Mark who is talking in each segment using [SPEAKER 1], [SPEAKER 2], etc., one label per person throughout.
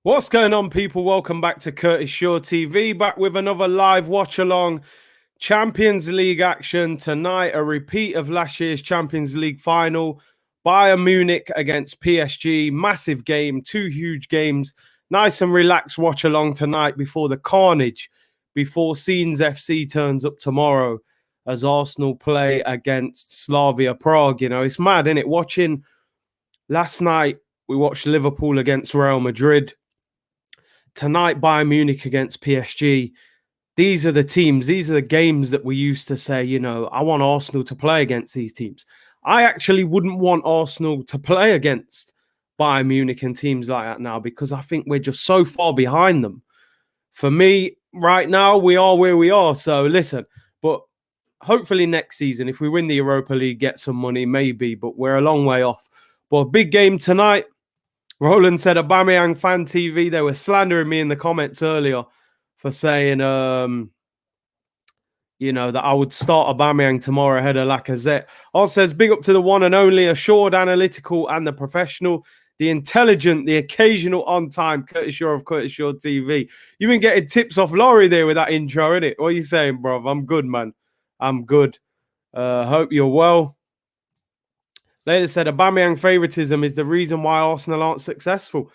[SPEAKER 1] What's going on, people? Welcome back to Curtis Shaw TV, back with another live watch-along Champions League action tonight. A repeat of last year's Champions League final. Bayern Munich against PSG. Massive game, two huge games. Nice and relaxed watch-along tonight before the carnage, before Scenes FC turns up tomorrow as Arsenal play against Slavia Prague. You know, it's mad, isn't it? Watching last night, we watched Liverpool against Real Madrid. Tonight, Bayern Munich against PSG. These are the teams, these are the games that we used to say, you know, I want Arsenal to play against these teams. I actually wouldn't want Arsenal to play against Bayern Munich and teams like that now because I think we're just so far behind them. For me, right now, we are where we are. So listen, but hopefully next season, if we win the Europa League, get some money, maybe, but we're a long way off. But a big game tonight. Roland said, Aubameyang fan TV. They were slandering me in the comments earlier for saying, you know, that I would start Aubameyang tomorrow ahead of Lacazette. Also says, big up to the one and only, assured, analytical, and the professional, the intelligent, the occasional on time, Curtis Shaw of Curtis Shaw TV. You've been getting tips off Laurie there with that intro, innit? What are you saying, bro? I'm good, man. I'm good. Hope you're well. Later said, Aubameyang favoritism is the reason why Arsenal aren't successful.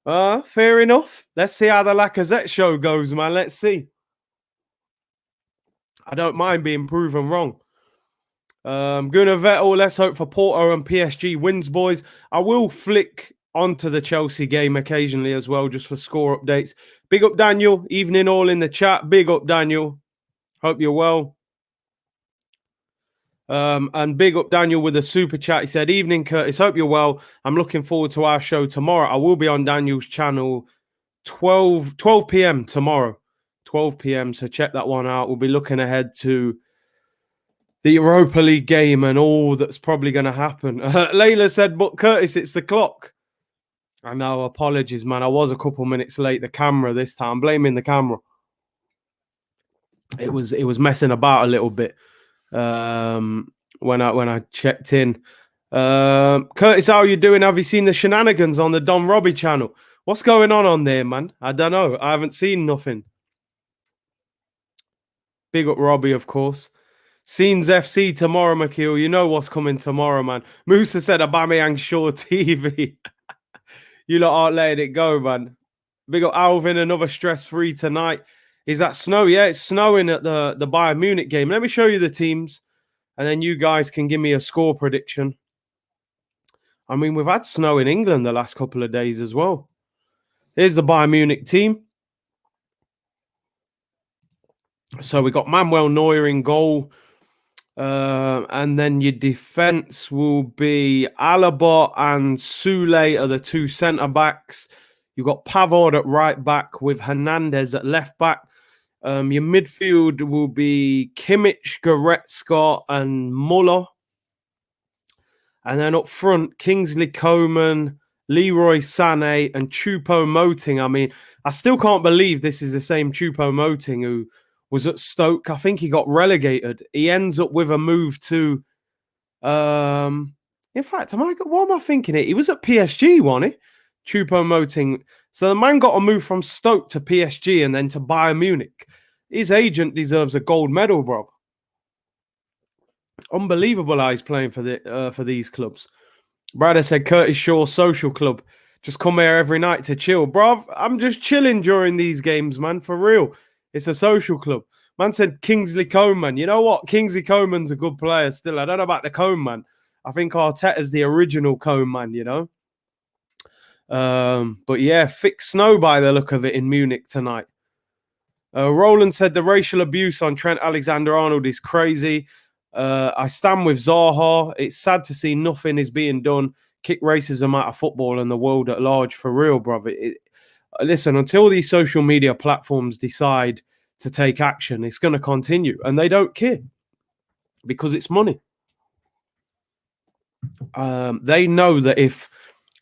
[SPEAKER 1] Fair enough. Let's see how the Lacazette show goes, man. Let's see. I don't mind being proven wrong. Gunnar Vettel, let's hope for Porto and PSG wins, boys. I will flick onto the Chelsea game occasionally as well, just for score updates. Big up, Daniel. Evening all in the chat. Big up, Daniel. Hope you're well. And big up Daniel with a super chat. He said, evening, Curtis. Hope you're well. I'm looking forward to our show tomorrow. I will be on Daniel's channel 12 p.m. tomorrow. 12 p.m. So check that one out. We'll be looking ahead to the Europa League game and all that's probably going to happen. Layla said, but Curtis, it's the clock. I know. Apologies, man. I was a couple minutes late. The camera this time. I'm blaming the camera. It was messing about a little bit. When I checked in. Curtis, how are you doing? Have you seen the shenanigans on the Don Robbie channel? What's going on there, man? I don't know. I haven't seen nothing. Big up Robbie, of course. Scenes FC tomorrow, McKeel. You know what's coming tomorrow, man. Musa said Aubameyang Shaw TV. You lot aren't letting it go, man. Big up Alvin, another stress-free tonight. Is that snow? Yeah, it's snowing at the Bayern Munich game. Let me show you the teams, and then you guys can give me a score prediction. I mean, we've had snow in England the last couple of days as well. Here's the Bayern Munich team. So we got Manuel Neuer in goal. And then your defense will be Alaba and Sule are the two centre-backs. You've got Pavard at right back with Hernandez at left back. Your midfield will be Kimmich, Goretzka, and Muller. And then up front, Kingsley Coman, Leroy Sané, and Choupo-Moting. I mean, I still can't believe this is the same Choupo-Moting who was at Stoke. I think he got relegated. He ends up with a move to... in fact, what am I thinking here? He was at PSG, wasn't he? Choupo-Moting. So the man got a move from Stoke to PSG and then to Bayern Munich. His agent deserves a gold medal, bro. Unbelievable how he's playing for these clubs. Brother said Curtis Shaw Social Club. Just come here every night to chill. Bro, I'm just chilling during these games, man. For real. It's a social club. Man said Kingsley Coman. You know what? Kingsley Coman's a good player still. I don't know about the Coman. I think Arteta's the original Coman, you know. But yeah, thick snow by the look of it in Munich tonight. Roland said the racial abuse on Trent Alexander-Arnold is crazy. I stand with Zaha. It's sad to see nothing is being done. Kick racism out of football and the world at large, for real, brother. Listen, until these social media platforms decide to take action, it's going to continue. And they don't care because it's money. They know that if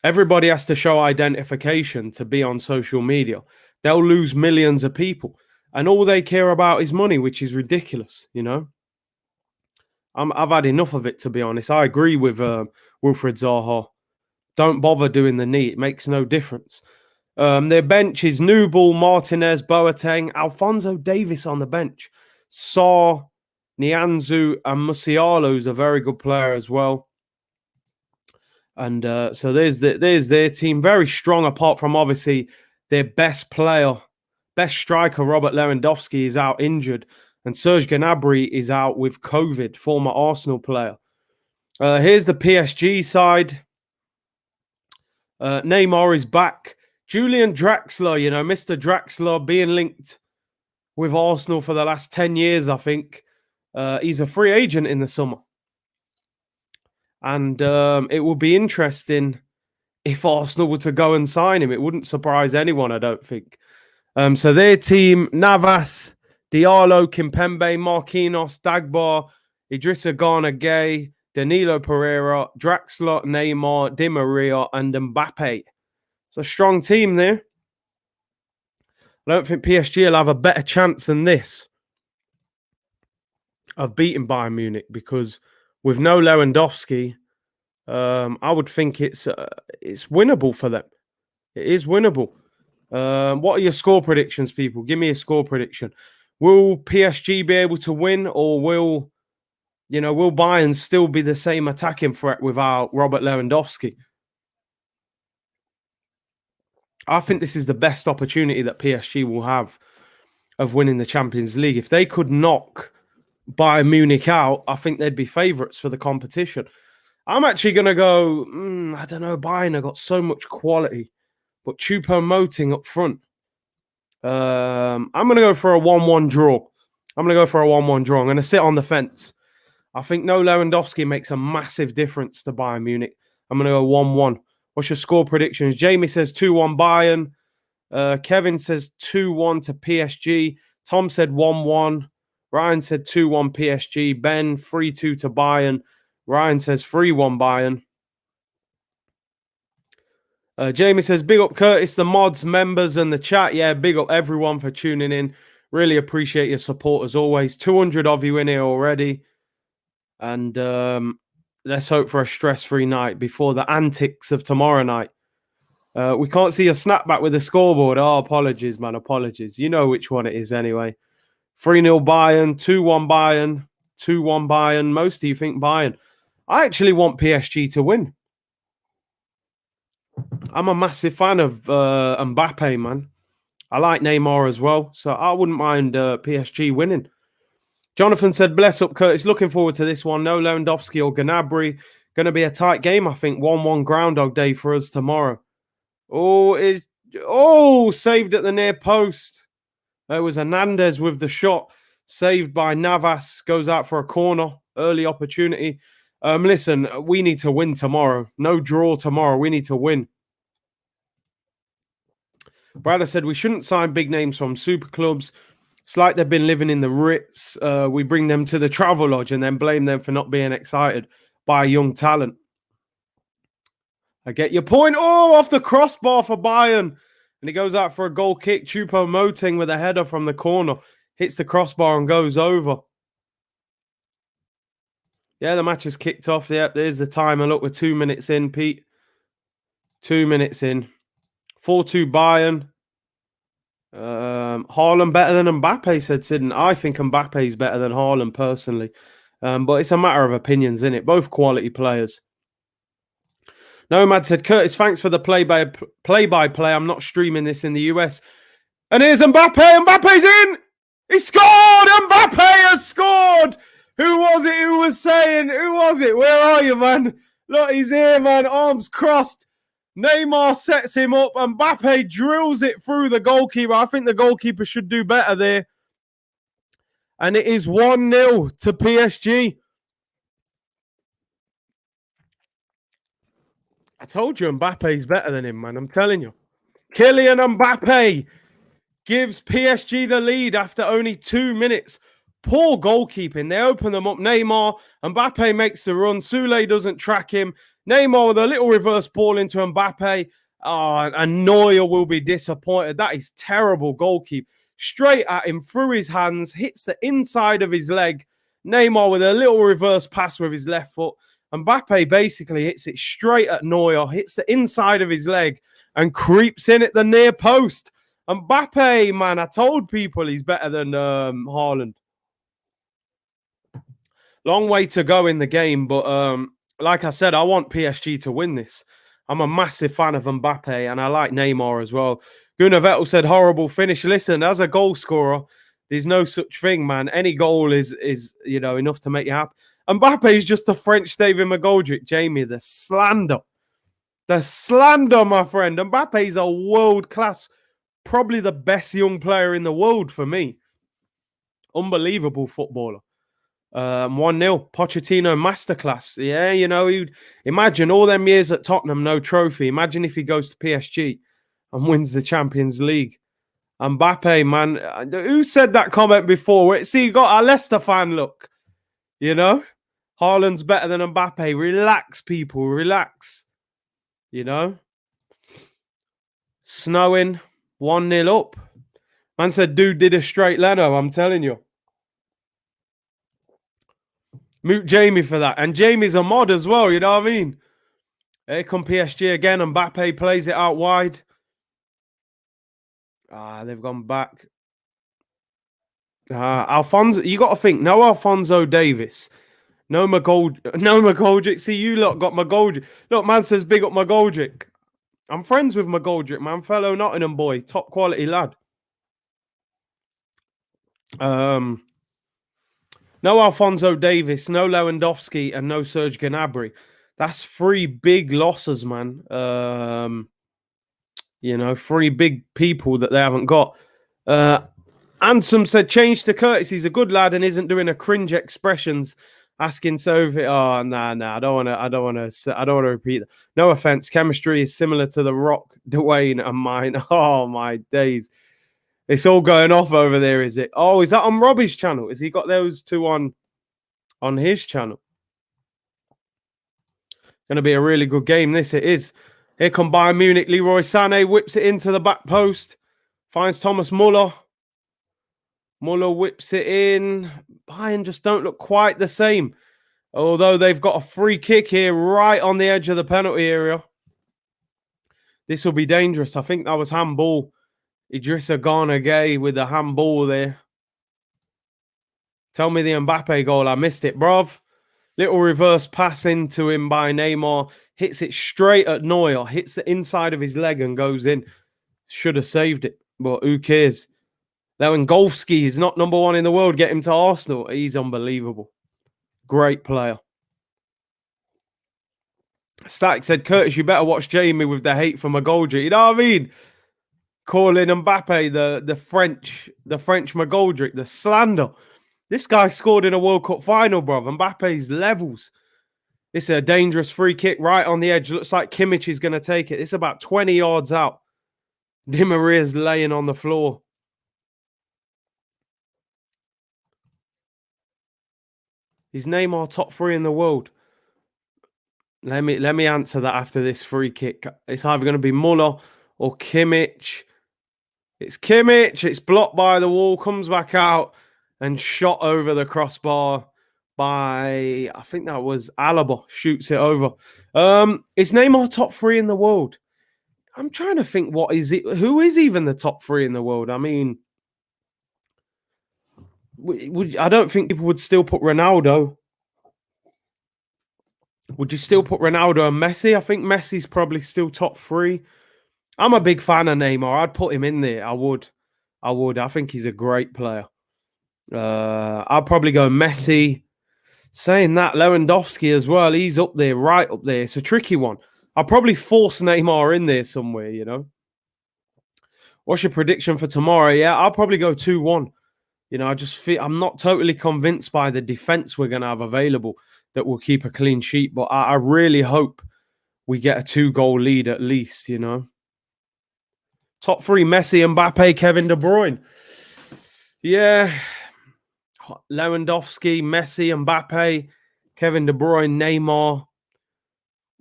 [SPEAKER 1] everybody has to show identification to be on social media, they'll lose millions of people. And all they care about is money, which is ridiculous, you know. I've had enough of it, to be honest. I agree with Wilfried Zaha. Don't bother doing the knee. It makes no difference. Their bench is Newball, Martinez, Boateng, Alphonso Davies on the bench. Sarr, Nianzou, and Musiala is a very good player as well. And so there's their team. Very strong, apart from obviously their best player, best striker, Robert Lewandowski, is out injured. And Serge Gnabry is out with COVID, former Arsenal player. Here's the PSG side. Neymar is back. Julian Draxler, Mr. Draxler being linked with Arsenal for the last 10 years, I think. He's a free agent in the summer. And it will be interesting if Arsenal were to go and sign him. It wouldn't surprise anyone, I don't think. So their team, Navas, Diallo, Kimpembe, Marquinhos, Dagba, Idrissa Gana Gueye, Danilo Pereira, Draxler, Neymar, Di Maria, and Mbappé. It's a strong team there. I don't think PSG will have a better chance than this of beating Bayern Munich, because with no Lewandowski, I would think it's winnable for them. It is winnable. What are your score predictions, people? Give me a score prediction. Will PSG be able to win, or will Bayern still be the same attacking threat without Robert Lewandowski? I think this is the best opportunity that PSG will have of winning the Champions League. If they could knock Bayern Munich out, I think they'd be favourites for the competition. I'm actually going to go, I don't know, Bayern have got so much quality, but Choupo-Moting up front. I'm going to go for a 1-1 draw. I'm going to sit on the fence. I think no Lewandowski makes a massive difference to Bayern Munich. I'm going to go 1-1. What's your score predictions? Jamie says 2-1 Bayern. Kevin says 2-1 to PSG. Tom said 1-1. Ryan said 2-1 PSG. Ben, 3-2 to Bayern. Ryan says 3-1 Bayern. Jamie says, big up Curtis, the mods, members, and the chat. Yeah, big up everyone for tuning in. Really appreciate your support as always. 200 of you in here already. And let's hope for a stress-free night before the antics of tomorrow night. We can't see a snapback with the scoreboard. Oh, apologies, man. Apologies. You know which one it is anyway. 3-0 Bayern, 2-1 Bayern, 2-1 Bayern. Most of you think Bayern. I actually want PSG to win. I'm a massive fan of Mbappé, man. I like Neymar as well, so I wouldn't mind PSG winning. Jonathan said, bless up, Curtis. Looking forward to this one. No Lewandowski or Gnabry. Going to be a tight game, I think. 1-1 Groundhog Day for us tomorrow. Saved at the near post. There was Hernandez with the shot. Saved by Navas. Goes out for a corner. Early opportunity. Listen, we need to win tomorrow. No draw tomorrow. We need to win. Bradley said, we shouldn't sign big names from super clubs. It's like they've been living in the Ritz. We bring them to the Travel Lodge and then blame them for not being excited by young talent. I get your point. Oh, off the crossbar for Bayern. And he goes out for a goal kick. Choupo-Moting with a header from the corner. Hits the crossbar and goes over. Yeah, the match has kicked off. Yep, there's the timer. Look, we're 2 minutes in, Pete. 2 minutes in. 4-2 Bayern. Haaland better than Mbappé, said Sidden. I think Mbappé is better than Haaland personally. But it's a matter of opinions, isn't it? Both quality players. Nomad said, Curtis, thanks for the play-by-play. I'm not streaming this in the US. And here's Mbappé. Mbappe's in. He scored. Mbappé has scored. Who was it who was saying? Who was it? Where are you, man? Look, he's here, man. Arms crossed. Neymar sets him up. Mbappé drills it through the goalkeeper. I think the goalkeeper should do better there. And it is 1-0 to PSG. I told you Mbappe's better than him, man. I'm telling you. Kylian Mbappé gives PSG the lead after only 2 minutes. Poor goalkeeping. They open them up. Neymar. Mbappé makes the run. Soulé doesn't track him. Neymar with a little reverse ball into Mbappé. And Neuer will be disappointed. That is terrible goalkeeping. Straight at him, through his hands, hits the inside of his leg. Neymar with a little reverse pass with his left foot. Mbappé basically hits it straight at Neuer, hits the inside of his leg, and creeps in at the near post. Mbappé, man, I told people he's better than Haaland. Long way to go in the game, but like I said, I want PSG to win this. I'm a massive fan of Mbappé, and I like Neymar as well. Gunnar Vettel said, horrible finish. Listen, as a goal scorer, there's no such thing, man. Any goal is enough to make you happy. Mbappé is just a French David McGoldrick. Jamie, the slander. The slander, my friend. Mbappé is a world-class, probably the best young player in the world for me. Unbelievable footballer. 1-0, Pochettino masterclass. Yeah, you'd imagine all them years at Tottenham, no trophy. Imagine if he goes to PSG and wins the Champions League. Mbappé, man, who said that comment before? See, you got a Leicester fan look. Haaland's better than Mbappé. Relax, people, relax. Snowing, 1-0 up. Man said, dude did a straight Leno, I'm telling you. Mute Jamie for that. And Jamie's a mod as well, you know what I mean? Here come PSG again. Mbappé plays it out wide. They've gone back. Alfonso, you got to think, no Alfonso Davis. No McGoldrick. See, you lot got McGoldrick. Look, man says big up McGoldrick. I'm friends with McGoldrick, man. Fellow Nottingham boy. Top quality lad. No Alfonso Davis, no Lewandowski, and no Serge Gnabry. That's 3 big losses, man. 3 big people that they haven't got. Ansem said, change to Curtis. He's a good lad and isn't doing a cringe expressions. Asking Sophie, I don't want to repeat that. No offense, chemistry is similar to The Rock, Dwayne, and mine. Oh my days. It's all going off over there, is it? Oh, is that on Robbie's channel? Has he got those 2 on his channel? Going to be a really good game, this it is. Here come Bayern Munich. Leroy Sané whips it into the back post. Finds Thomas Muller. Muller whips it in. Bayern just don't look quite the same. Although they've got a free kick here right on the edge of the penalty area. This will be dangerous. I think that was handball. Idrissa Gana Gueye with the handball there. Tell me the Mbappé goal. I missed it, bruv. Little reverse pass into him by Neymar. Hits it straight at Neuer. Hits the inside of his leg and goes in. Should have saved it, but who cares? Lewandowski is not number 1 in the world. Get him to Arsenal. He's unbelievable. Great player. Static said, Curtis, you better watch Jamie with the hate for McGoldrick. You know what I mean? Calling Mbappé the French McGoldrick, the slander. This guy scored in a World Cup final, bro. Mbappe's levels. It's a dangerous free kick right on the edge. Looks like Kimmich is going to take it. It's about 20 yards out. Di Maria's laying on the floor. Is Neymar top 3 in the world? Let me answer that after this free kick. It's either going to be Muller or Kimmich. It's Kimmich. It's blocked by the wall. Comes back out and shot over the crossbar by, I think that was Alaba. Shoots it over. Is Neymar top 3 in the world? I'm trying to think, what is it? Who is even the top 3 in the world? I mean, I don't think people would still put Ronaldo. Would you still put Ronaldo and Messi? I think Messi's probably still top 3. I'm a big fan of Neymar. I'd put him in there. I would. I think he's a great player. I'll probably go Messi. Saying that, Lewandowski as well. He's up there, right up there. It's a tricky one. I'll probably force Neymar in there somewhere, you know. What's your prediction for tomorrow? Yeah, I'll probably go 2-1. You know, I just feel I'm not totally convinced by the defense we're going to have available that will keep a clean sheet. But I really hope we get a 2-goal lead at least, you know. Top 3, Messi, Mbappé, Kevin De Bruyne. Yeah. Lewandowski, Messi, Mbappé, Kevin De Bruyne, Neymar.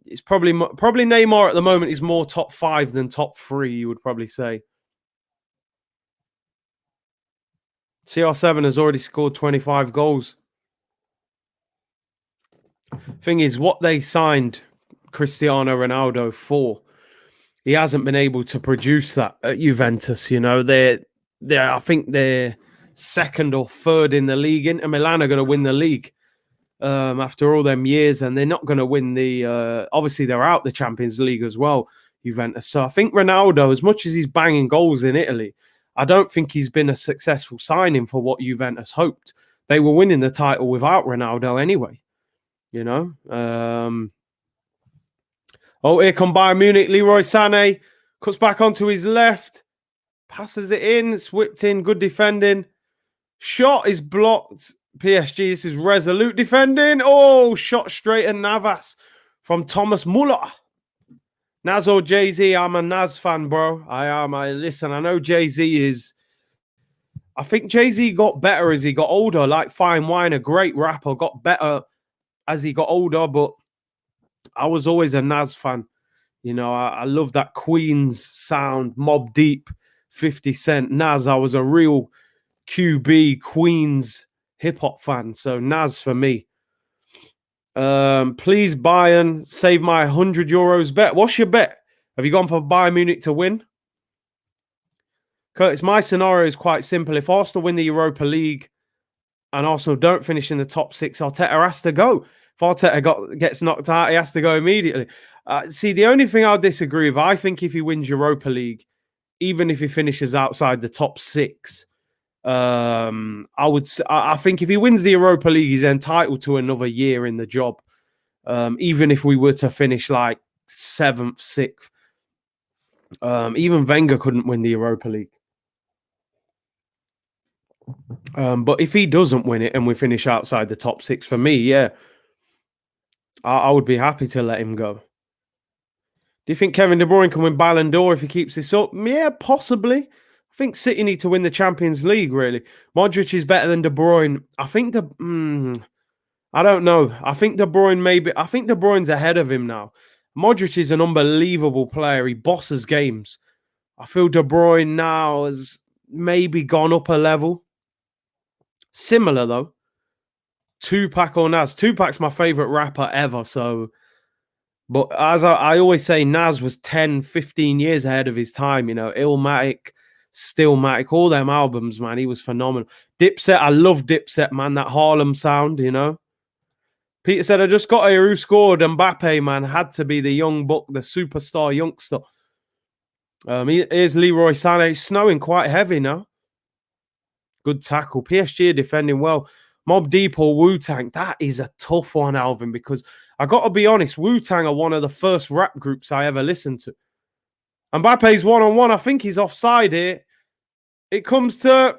[SPEAKER 1] It's probably Neymar at the moment is more top 5 than top 3, you would probably say. CR7 has already scored 25 goals. Thing is, what they signed Cristiano Ronaldo for he hasn't been able to produce that at Juventus. You know, I think they're second or third in the league. Inter Milan are going to win the league after all them years, and they're not going to win the. Obviously, they're out the Champions League as well, Juventus. So I think Ronaldo, as much as he's banging goals in Italy, I don't think he's been a successful signing for what Juventus hoped. They were winning the title without Ronaldo anyway. You know. Oh, here come Bayern Munich. Leroy Sané cuts back onto his left, passes it in, it's whipped in, good defending. Shot is blocked. PSG, this is resolute defending. Oh, shot straight at Navas from Thomas Muller. Naz or Jay-Z, I'm a Naz fan, bro. I am. Listen, I know Jay-Z is... I think Jay-Z got better as he got older. Like Fine Wine, a great rapper, got better as he got older, but I was always a Nas fan. You know, I love that Queens sound, Mobb Deep, 50 Cent, Nas. I was a real QB Queens hip-hop fan. So Nas for me. Please, Bayern, save my €100 bet. What's your bet? Have you gone for Bayern Munich to win? Curtis, my scenario is quite simple. If Arsenal win the Europa League and Arsenal don't finish in the top six, Arteta has to go. If Arteta gets knocked out, he has to go immediately. See, the only thing I'll disagree with, I think if he wins Europa League, even if he finishes outside the top six, I think if he wins the Europa League, he's entitled to another year in the job. Even if we were to finish like 7th, 6th. Even Wenger couldn't win the Europa League. But if he doesn't win it and we finish outside the top six, for me, yeah, I would be happy to let him go. Do you think Kevin De Bruyne can win Ballon d'Or if he keeps this up? Yeah, possibly. I think City need to win the Champions League, really. Modric is better than De Bruyne. I think I don't know. I think De Bruyne's ahead of him now. Modric is an unbelievable player. He bosses games. I feel De Bruyne now has maybe gone up a level. Similar, though. Tupac or Nas. Tupac's my favorite rapper ever, so... But as I always say, Nas was 10, 15 years ahead of his time. You know, Illmatic, Stillmatic, all them albums, man. He was phenomenal. Dipset, I love Dipset, man. That Harlem sound, you know. Peter said, I just got here who scored. Mbappé, man. Had to be the young buck, the superstar youngster. Here's Leroy Sané. It's snowing quite heavy now. Good tackle. PSG defending well. Mobb Deep or Wu-Tang. That is a tough one, Alvin, because I got to be honest, Wu-Tang are one of the first rap groups I ever listened to. Mbappe's one-on-one. I think he's offside here. It comes to...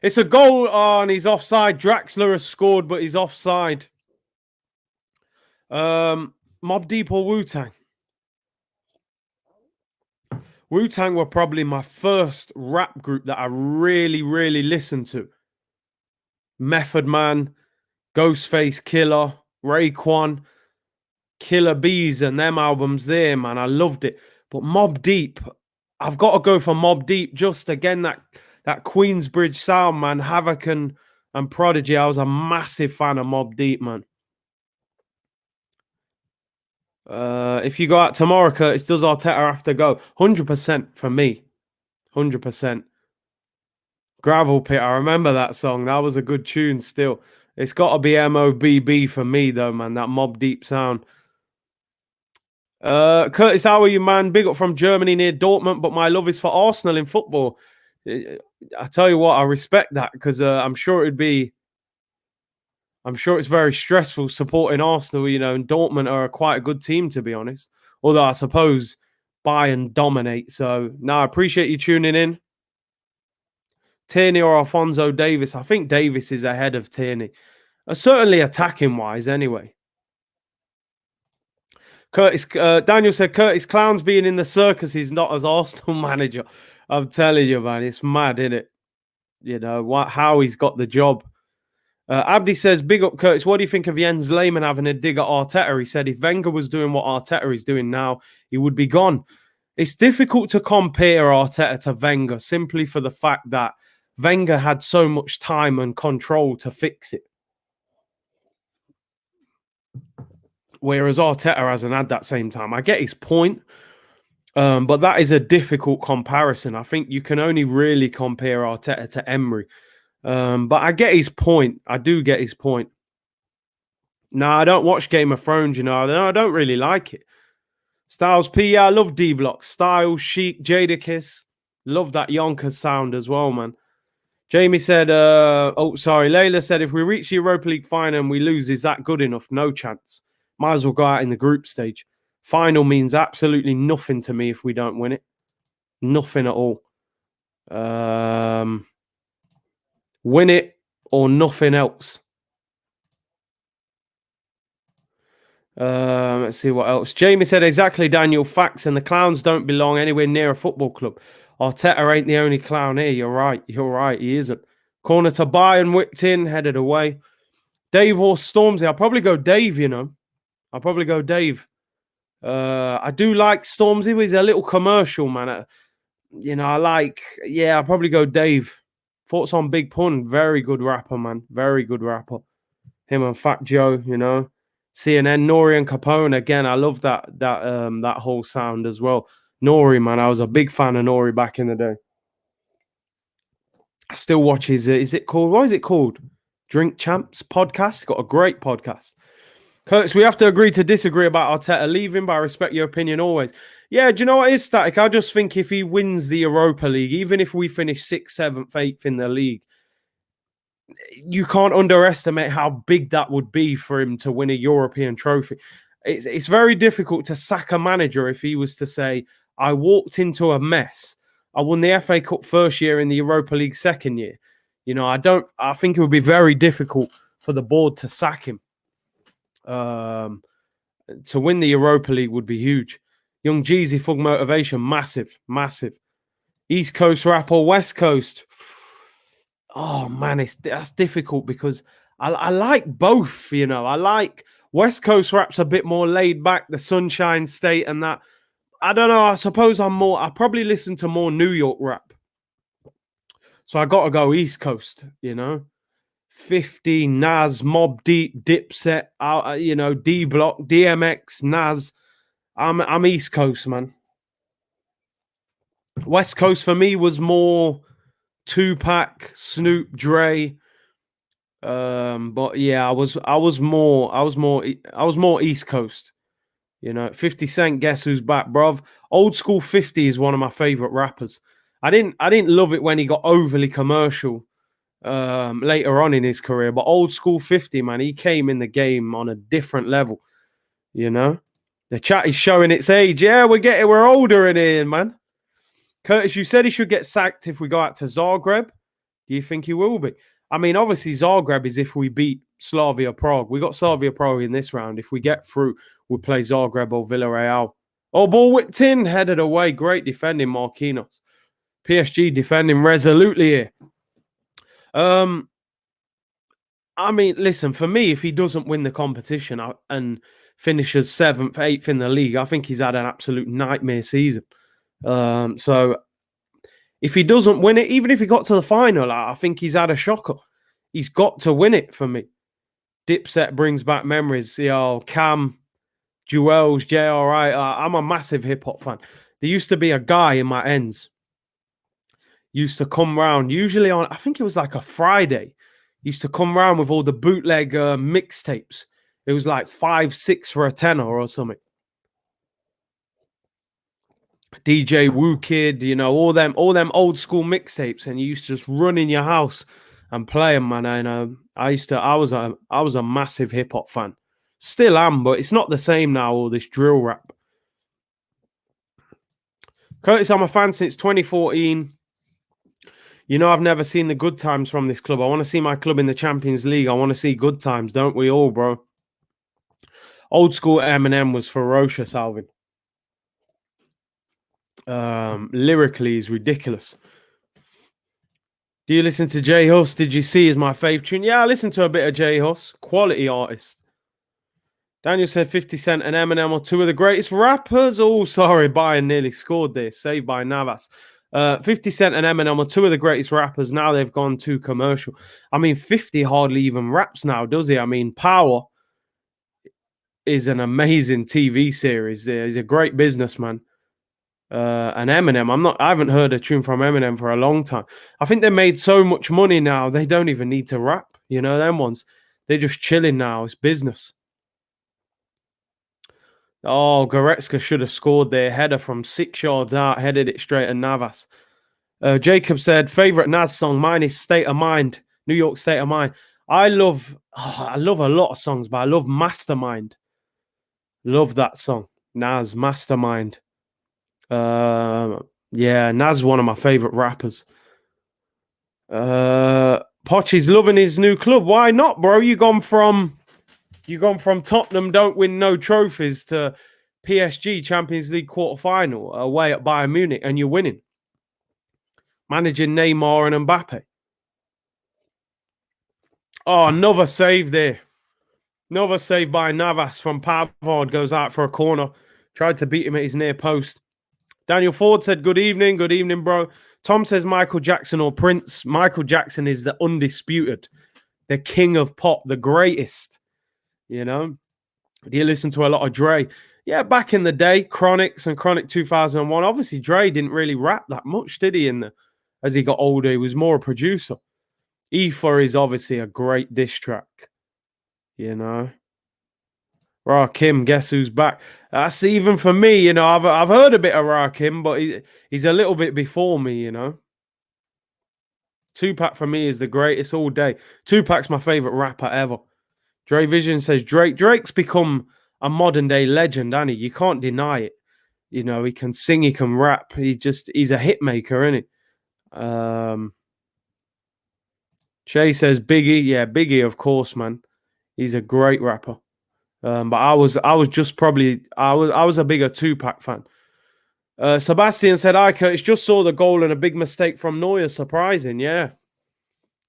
[SPEAKER 1] It's a goal and he's offside. Draxler has scored, but he's offside. Mobb Deep or Wu-Tang? Wu-Tang were probably my first rap group that I really, really listened to. Method Man, Ghostface Killer, Raekwon, Killer Bees and them albums there, man. I loved it. But Mobb Deep, I've got to go for Mobb Deep. Just again, that Queensbridge sound, man. Havoc and Prodigy. I was a massive fan of Mobb Deep, man. If you go out tomorrow, Curtis, does Arteta have to go? 100% for me. 100%. Gravel Pit, I remember that song. That was a good tune still. It's got to be MOBB for me, though, man. That Mobb Deep sound. Curtis, how are you, man? Big up from Germany near Dortmund, but my love is for Arsenal in football. I tell you what, I respect that because I'm sure it's very stressful supporting Arsenal, you know, and Dortmund are quite a good team, to be honest. Although I suppose Bayern dominate. So, I appreciate you tuning in. Tierney or Alphonso Davies? I think Davies is ahead of Tierney. Certainly attacking-wise, anyway. Curtis, Daniel said, Curtis Clown's being in the circus. He's not as Arsenal manager. I'm telling you, man, it's mad, isn't it? You know, how he's got the job. Abdi says, big up, Curtis. What do you think of Jens Lehmann having a dig at Arteta? He said if Wenger was doing what Arteta is doing now, he would be gone. It's difficult to compare Arteta to Wenger simply for the fact that Wenger had so much time and control to fix it. Whereas Arteta hasn't had that same time. I get his point, But that is a difficult comparison. I think you can only really compare Arteta to Emery. But I get his point. I do get his point. No, I don't watch Game of Thrones, I don't really like it. Styles P, yeah, I love D-Block. Styles, Chic, Jadakiss. Love that Yonkers sound as well, man. Jamie said, Layla said, if we reach the Europa League final and we lose, is that good enough? No chance. Might as well go out in the group stage. Final means absolutely nothing to me if we don't win it. Nothing at all. Win it or nothing else. Let's see what else. Jamie said, exactly, Daniel. Facts, and the clowns don't belong anywhere near a football club. Arteta ain't the only clown here. You're right. He isn't. Corner to Bayern, whipped in, headed away. Dave or Stormzy. I'll probably go Dave, I'll probably go Dave. I do like Stormzy, but he's a little commercial, man. I'll probably go Dave. Thoughts on Big Pun? Very good rapper, man. Very good rapper. Him and Fat Joe, CNN, Nori and Capone. Again, I love that whole sound as well. Nori, man, I was a big fan of Nori back in the day. I still watch his, what is it called? Drink Champs podcast. Got a great podcast. Curtis, we have to agree to disagree about Arteta leaving, but I respect your opinion always. Yeah, do you know what is static? I just think if he wins the Europa League, even if we finish 6th, 7th, 8th in the league, you can't underestimate how big that would be for him to win a European trophy. It's very difficult to sack a manager if he was to say, I walked into a mess. I won the FA Cup first year in the Europa League second year. I think it would be very difficult for the board to sack him. To win the Europa League would be huge. Young Jeezy, Fug Motivation, massive, massive. East Coast rap or West Coast? Oh man, that's difficult because I like both. I like West Coast rap's a bit more laid back, the Sunshine State and that. I don't know. I suppose I probably listen to more New York rap. So I got to go East Coast, 50, Nas, Mobb Deep, Dipset, D-Block, DMX, Nas. I'm East Coast, man. West Coast for me was more Tupac, Snoop, Dre. But yeah, I was more East Coast. 50 Cent, guess who's back, bruv? Old School 50 is one of my favorite rappers. I didn't love it when he got overly commercial later on in his career, but Old School 50, man, he came in the game on a different level. The chat is showing its age. Yeah, we're older in here, man. Curtis, you said he should get sacked if we go out to Zagreb. Do you think he will be? I mean, obviously Zagreb is if we beat Slavia Prague. We got Slavia Prague in this round. If we get through, we'll play Zagreb or Villarreal. Oh, ball whipped in, headed away. Great defending, Marquinhos. PSG defending resolutely here. I mean, listen, for me, if he doesn't win the competition and finishes 7th, 8th in the league, I think he's had an absolute nightmare season. So if he doesn't win it, even if he got to the final, I think he's had a shocker. He's got to win it for me. Dipset brings back memories. Cam, Jewels, JRI. I'm a massive hip-hop fan. There used to be a guy in my ends. Used to come round, usually on, I think it was like a Friday. Used to come round with all the bootleg mixtapes. It was like 5, 6 for a tenner or something. DJ Woo Kid, all them old school mixtapes, and you used to just run in your house and play them, man. I was a massive hip hop fan. Still am, but it's not the same now, all this drill rap. Curtis, I'm a fan since 2014. I've never seen the good times from this club. I want to see my club in the Champions League. I want to see good times, don't we all, bro? Old school Eminem was ferocious, Alvin. Lyrically is ridiculous. Do you listen to J Hus? Did you see is my fave tune? Yeah, I listened to a bit of J Hus. Quality artist. Daniel said 50 Cent and Eminem are two of the greatest rappers. Oh, sorry, Bayern nearly scored this. Saved by Navas. 50 Cent and Eminem are two of the greatest rappers. Now they've gone too commercial. I mean, 50 hardly even raps now, does he? I mean, Power is an amazing TV series. He's a great businessman. and Eminem. I haven't heard a tune from Eminem for a long time. I think they made so much money now, they don't even need to rap. You know, them ones. They're just chilling now. It's business. Oh, Goretzka should have scored their header from 6 yards out, headed it straight at Navas. Jacob said, favorite Nas song. Mine is State of Mind, New York State of Mind. I love a lot of songs, but I love Mastermind. Love that song. Nas, Mastermind. Yeah, Nas is one of my favorite rappers. Poch's loving his new club. Why not, bro? You gone from Tottenham, don't win no trophies, to PSG Champions League quarter-final away at Bayern Munich, and you're winning. Managing Neymar and Mbappé. Oh, another save there. Another save by Navas from Pavard, goes out for a corner. Tried to beat him at his near post. Daniel Ford said, good evening. Good evening, bro. Tom says Michael Jackson or Prince. Michael Jackson is the undisputed, the king of pop, the greatest. You know? Do you listen to a lot of Dre? Yeah, back in the day, Chronics and Chronic 2001. Obviously, Dre didn't really rap that much, did he? As he got older, he was more a producer. E4 is obviously a great diss track. You know? Rakim, guess who's back? That's even for me, you know. I've heard a bit of Rakim, but he's a little bit before me, you know. Tupac for me is the greatest all day. Tupac's my favorite rapper ever. Dre Vision says Drake's become a modern day legend, and you can't deny it. You know, he can sing, he can rap. He's a hit maker, isn't he? Shay says Biggie. Yeah, Biggie, of course, man. He's a great rapper. But I was a bigger Tupac fan. Sebastian said, "I Curtis just saw the goal and a big mistake from Neuer. Surprising, yeah.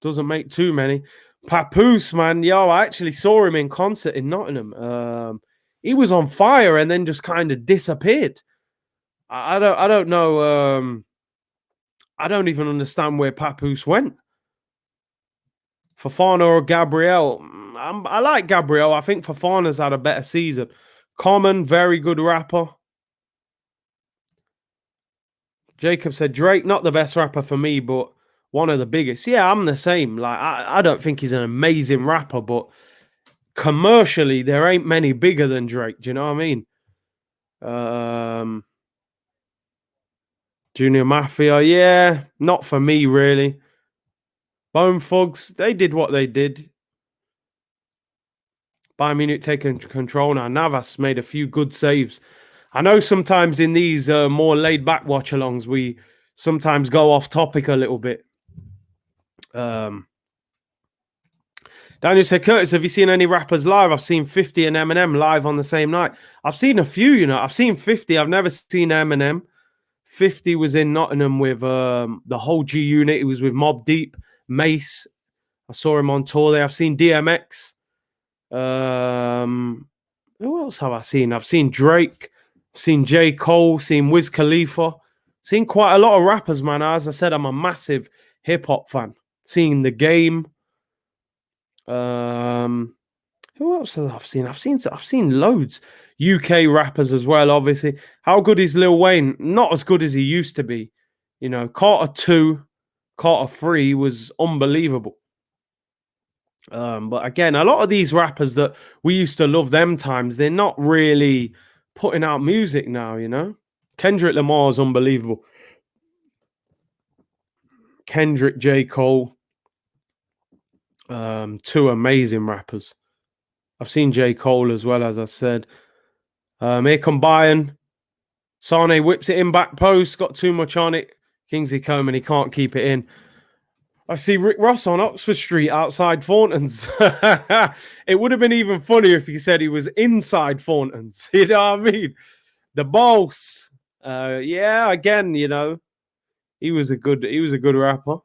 [SPEAKER 1] Doesn't make too many." Papoose, man, yo, I actually saw him in concert in Nottingham. He was on fire and then just kind of disappeared. I don't know. I don't even understand where Papoose went. Fofana or Gabriel? I like Gabriel. I think Fofana's had a better season. Common, very good rapper. Jacob said Drake, not the best rapper for me, but one of the biggest. Yeah, I'm the same. Like, I don't think he's an amazing rapper, but commercially, there ain't many bigger than Drake. Do you know what I mean? Junior Mafia, yeah, not for me, really. Bone Thugs, they did what they did. Bayern Munich taking control now. Navas made a few good saves. I know sometimes in these more laid-back watch-alongs, we sometimes go off topic a little bit. Daniel said, Curtis, have you seen any rappers live? I've seen 50 and Eminem live on the same night. I've seen a few, you know. I've seen 50. I've never seen Eminem. 50 was in Nottingham with the whole G Unit. He was with Mobb Deep, Mace. I saw him on tour there. I've seen DMX. Who else have I seen? I've seen Drake, seen J. Cole, seen Wiz Khalifa, seen quite a lot of rappers, man. As I said, I'm a massive hip-hop fan. Seen The Game. Who else have I seen? I've seen loads. UK rappers as well, obviously. How good is Lil Wayne? Not as good as he used to be. You know, Carter 2, Carter 3 was unbelievable. But again, a lot of these rappers that we used to love them times, they're not really putting out music now, you know? Kendrick Lamar is unbelievable. Kendrick, J. Cole. Two amazing rappers. I've seen J. Cole as well, as I said. Here come Bayern. Sane whips it in back post, got too much on it. Kingsley Coman, he can't keep it in. I see Rick Ross on Oxford Street outside Thornton's. It would have been even funnier if he said he was inside Thornton's. You know what I mean? The boss. Yeah, again, you know, he was a good rapper.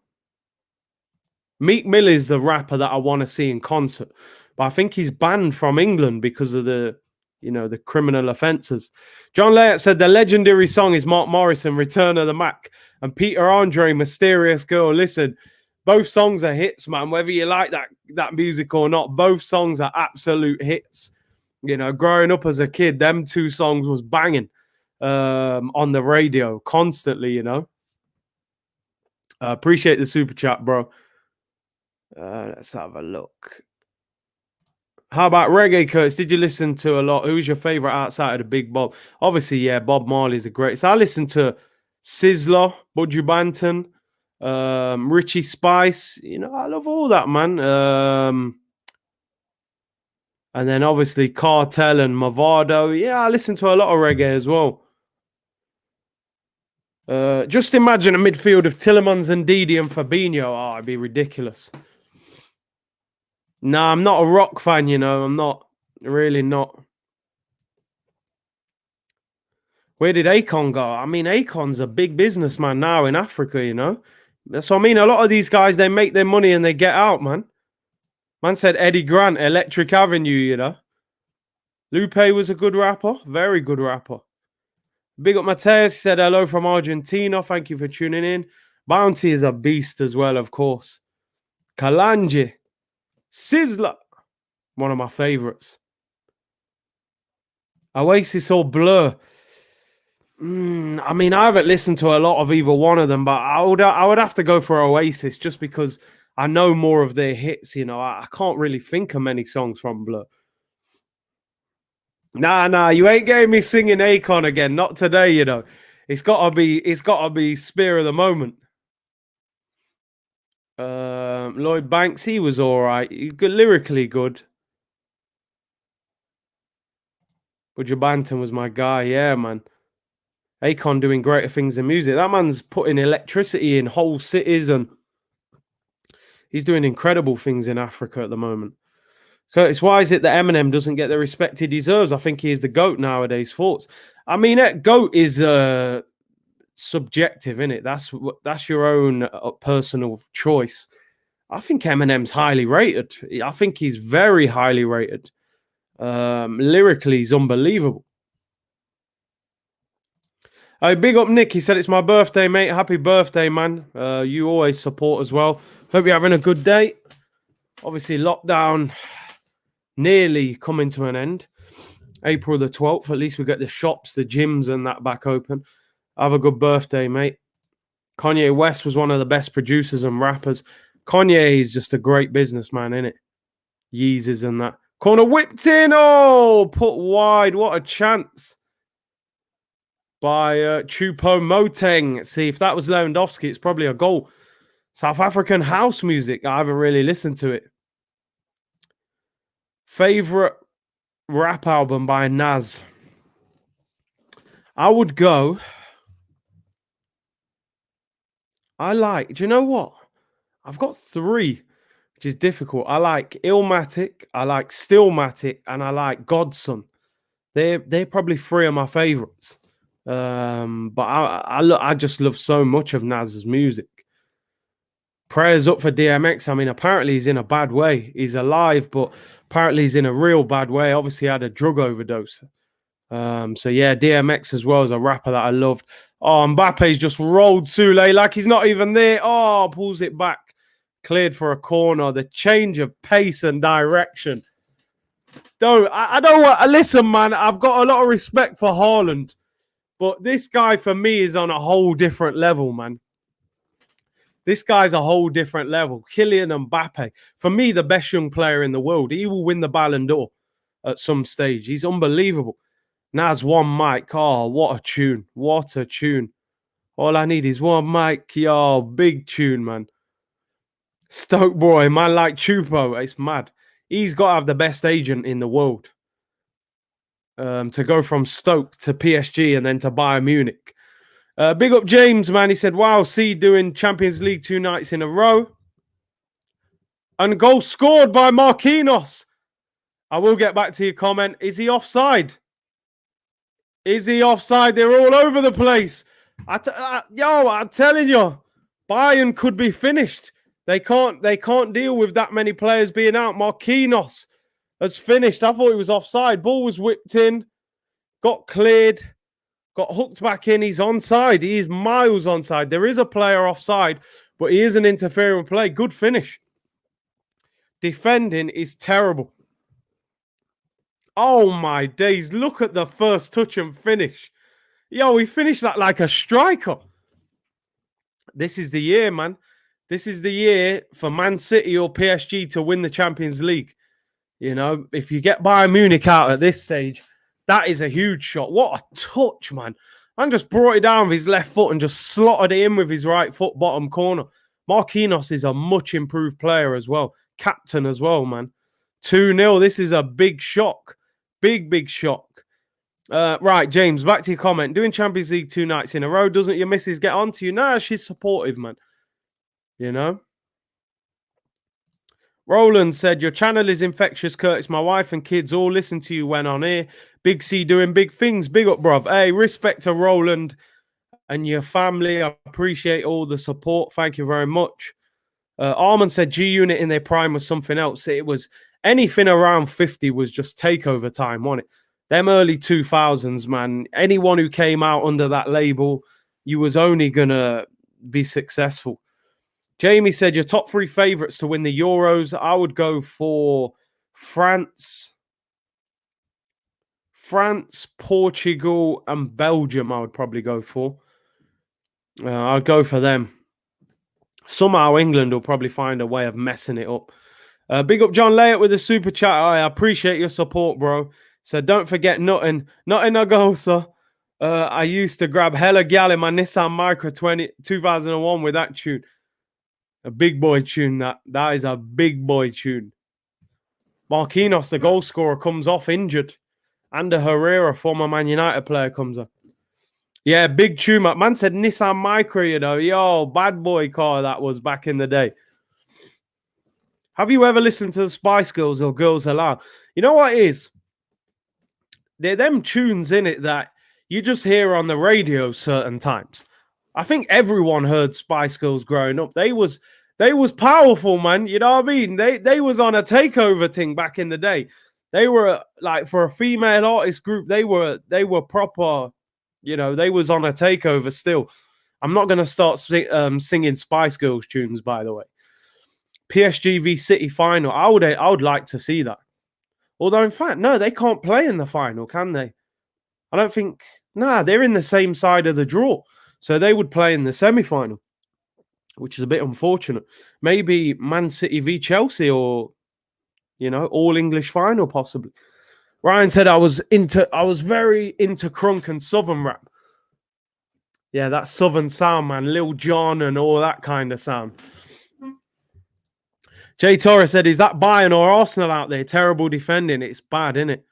[SPEAKER 1] Meek Mill is the rapper that I want to see in concert, but I think he's banned from England because of the criminal offences. John Layett said the legendary song is Mark Morrison, Return of the Mac, and Peter Andre, Mysterious Girl. Listen, both songs are hits, man. Whether you like that music or not, both songs are absolute hits. You know, growing up as a kid, them two songs was banging. on the radio constantly, you know. Appreciate the super chat, bro. Let's have a look. How about reggae, Curtis? Did you listen to a lot? Who's your favorite outside of the Big Bob? Obviously, yeah, Bob Marley's the greatest. I listened to Sizzler, Buju Banton, Richie Spice. You know, I love all that, man. And then obviously Cartel and Mavado. Yeah, I listen to a lot of reggae as well. Just imagine a midfield of Tillemans and Didi and Fabinho. Oh, it'd be ridiculous. Nah, I'm not a rock fan, you know. I'm not. Really not. Where did Akon go? I mean, Akon's a big businessman now in Africa, you know. That's what I mean. A lot of these guys, they make their money and they get out, man. Man said Eddie Grant, Electric Avenue, you know. Lupe was a good rapper. Very good rapper. Big up Mateus. He said hello from Argentina. Thank you for tuning in. Bounty is a beast as well, of course. Kalanje. Sizzler. One of my favorites. Oasis or Blur. I mean, I haven't listened to a lot of either one of them, but I would have to go for Oasis just because I know more of their hits. You know, I can't really think of many songs from Blur. Nah, you ain't getting me singing Akon again. Not today, you know. It's gotta be Spear of the Moment. Lloyd Banks, he was all right. Lyrically good. Buju Banton was my guy, yeah, man. Akon doing greater things in music. That man's putting electricity in whole cities and he's doing incredible things in Africa at the moment. Curtis, why is it that Eminem doesn't get the respect he deserves? I think he is the GOAT nowadays. Thoughts? I mean, GOAT is subjective, isn't it? That's your own personal choice. I think Eminem's highly rated. I think he's very highly rated. Lyrically, he's unbelievable. Big up Nick. He said, it's my birthday, mate. Happy birthday, man. You always support as well. Hope you're having a good day. Obviously, lockdown nearly coming to an end. April the 12th. At least we get the shops, the gyms and that back open. Have a good birthday, mate. Kanye West was one of the best producers and rappers. Kanye is just a great businessman, innit? Yeezys and that. Corner whipped in. Oh, put wide. What a chance. By Chupo Moteng. See, if that was Lewandowski, it's probably a goal. South African house music. I haven't really listened to it. Favorite rap album by Nas. I would go. Do you know what? I've got 3, which is difficult. I like Illmatic, I like Stillmatic, and I like Godson. They're probably 3 of my favorites. But I just love so much of Nas's music. Prayers up for DMX. I mean, apparently he's in a bad way. He's alive, but apparently he's in a real bad way. Obviously, had a drug overdose. So yeah, DMX as well as a rapper that I loved. Oh, Mbappe's just rolled Sule like he's not even there. Oh, pulls it back. Cleared for a corner. The change of pace and direction. I don't want. Listen, man, I've got a lot of respect for Haaland. But this guy, for me, is on a whole different level, man. This guy's a whole different level. Kylian Mbappé, for me, the best young player in the world. He will win the Ballon d'Or at some stage. He's unbelievable. Nas, one mic. Oh, what a tune. What a tune. All I need is one mic. Yo, big tune, man. Stoke boy, man like Chupo. It's mad. He's got to have the best agent in the world. To go from Stoke to PSG and then to Bayern Munich. Big up James, man. He said, wow, see doing Champions League 2 nights in a row. And a goal scored by Marquinhos. I will get back to your comment. Is he offside? Is he offside? They're all over the place. I'm telling you, Bayern could be finished. They can't deal with that many players being out. Marquinhos has finished. I thought he was offside. Ball was whipped in, got cleared, got hooked back in. He's onside. He is miles onside. There is a player offside, but he is an interfering play. Good finish. Defending is terrible. Oh my days. Look at the first touch and finish. Yo, he finished that like a striker. This is the year, man. This is the year for Man City or PSG to win the Champions League. You know, if you get Bayern Munich out at this stage, that is a huge shot. What a touch, man. Man just brought it down with his left foot and just slotted it in with his right foot, bottom corner. Marquinhos is a much improved player as well. Captain as well, man. 2-0. This is a big shock. Big shock. Right, James, back to your comment. Doing Champions League 2 nights in a row, doesn't your missus get on to you? No, she's supportive, man. You know? Roland said, your channel is infectious, Curtis. My wife and kids all listen to you when on here. Big C doing big things. Big up, bruv. Hey, respect to Roland and your family. I appreciate all the support. Thank you very much. Armand said G-Unit in their prime was something else. It was anything around 50 was just takeover time, wasn't it? Them early 2000s, man. Anyone who came out under that label, you was only going to be successful. Jamie said your top 3 favourites to win the Euros. I would go for France, Portugal, and Belgium. I would probably go for. I'd go for them. Somehow England will probably find a way of messing it up. Big up John Layett with a super chat. I appreciate your support, bro. So don't forget nothing I go, sir. I used to grab hella gal in my Nissan Micra 2001 with that tune. A big boy tune, that is a big boy tune. Marquinhos, the goal scorer, comes off injured. Ander Herrera, former Man United player, comes up. Yeah, big tune. Man said Nissan Micra, you know. Yo, bad boy car that was back in the day. Have you ever listened to the Spice Girls or Girls Aloud? You know what it is? They're them tunes in it that you just hear on the radio certain times. I think everyone heard Spice Girls growing up. They was powerful, man. You know what I mean? They was on a takeover thing back in the day. They were like, for a female artist group, they were proper, you know, they was on a takeover still. I'm not going to start singing Spice Girls tunes, by the way. PSG v City final. I would like to see that. Although, in fact, no, they can't play in the final, can they? I don't think. Nah, they're in the same side of the draw. So they would play in the semi-final, which is a bit unfortunate. Maybe Man City v Chelsea or, you know, all English final possibly. Ryan said I was very into crunk and southern rap. Yeah, that southern sound, man. Lil Jon and all that kind of sound. Jay Torres said, is that Bayern or Arsenal out there? Terrible defending. It's bad, isn't it?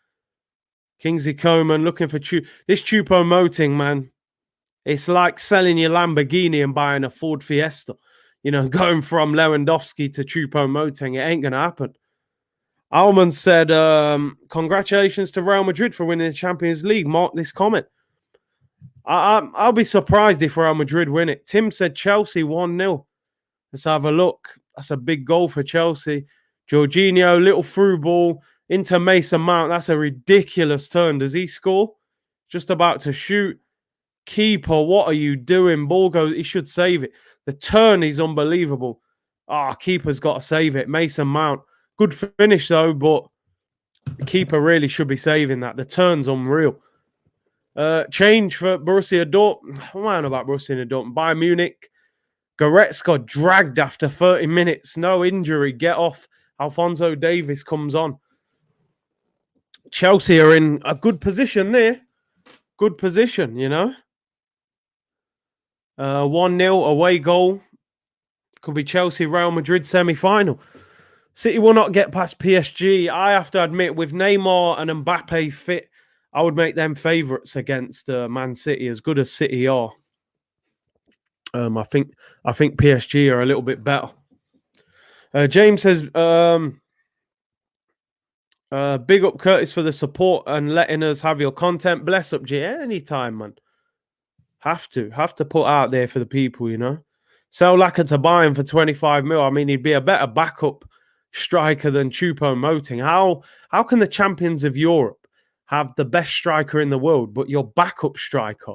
[SPEAKER 1] Kingsley Coman looking for this Choupo-Moting, man. It's like selling your Lamborghini and buying a Ford Fiesta. You know, going from Lewandowski to Choupo-Moting. It ain't going to happen. Almond said, congratulations to Real Madrid for winning the Champions League. Mark this comment. I'll be surprised if Real Madrid win it. Tim said Chelsea 1-0. Let's have a look. That's a big goal for Chelsea. Jorginho, little through ball into Mason Mount. That's a ridiculous turn. Does he score? Just about to shoot. Keeper, what are you doing? Ball goes, he should save it. The turn is unbelievable. Keeper's got to save it. Mason Mount. Good finish, though, but the keeper really should be saving that. The turn's unreal. Change for Borussia Dortmund. What am I on about Borussia Dortmund? Bayern Munich. Goretzka dragged after 30 minutes. No injury. Get off. Alphonso Davies comes on. Chelsea are in a good position there. Good position, you know. 1-0 away goal. Could be Chelsea, Real Madrid semi-final. City will not get past PSG. I have to admit, with Neymar and Mbappé fit, I would make them favourites against Man City, as good as City are. I think PSG are a little bit better. James says, big up Curtis for the support and letting us have your content. Bless up, G. Anytime, man. Have to put out there for the people, you know. Sell Laka to Bayern for 25 mil. I mean, he'd be a better backup striker than Choupo-Moting. How can the champions of Europe have the best striker in the world, but your backup striker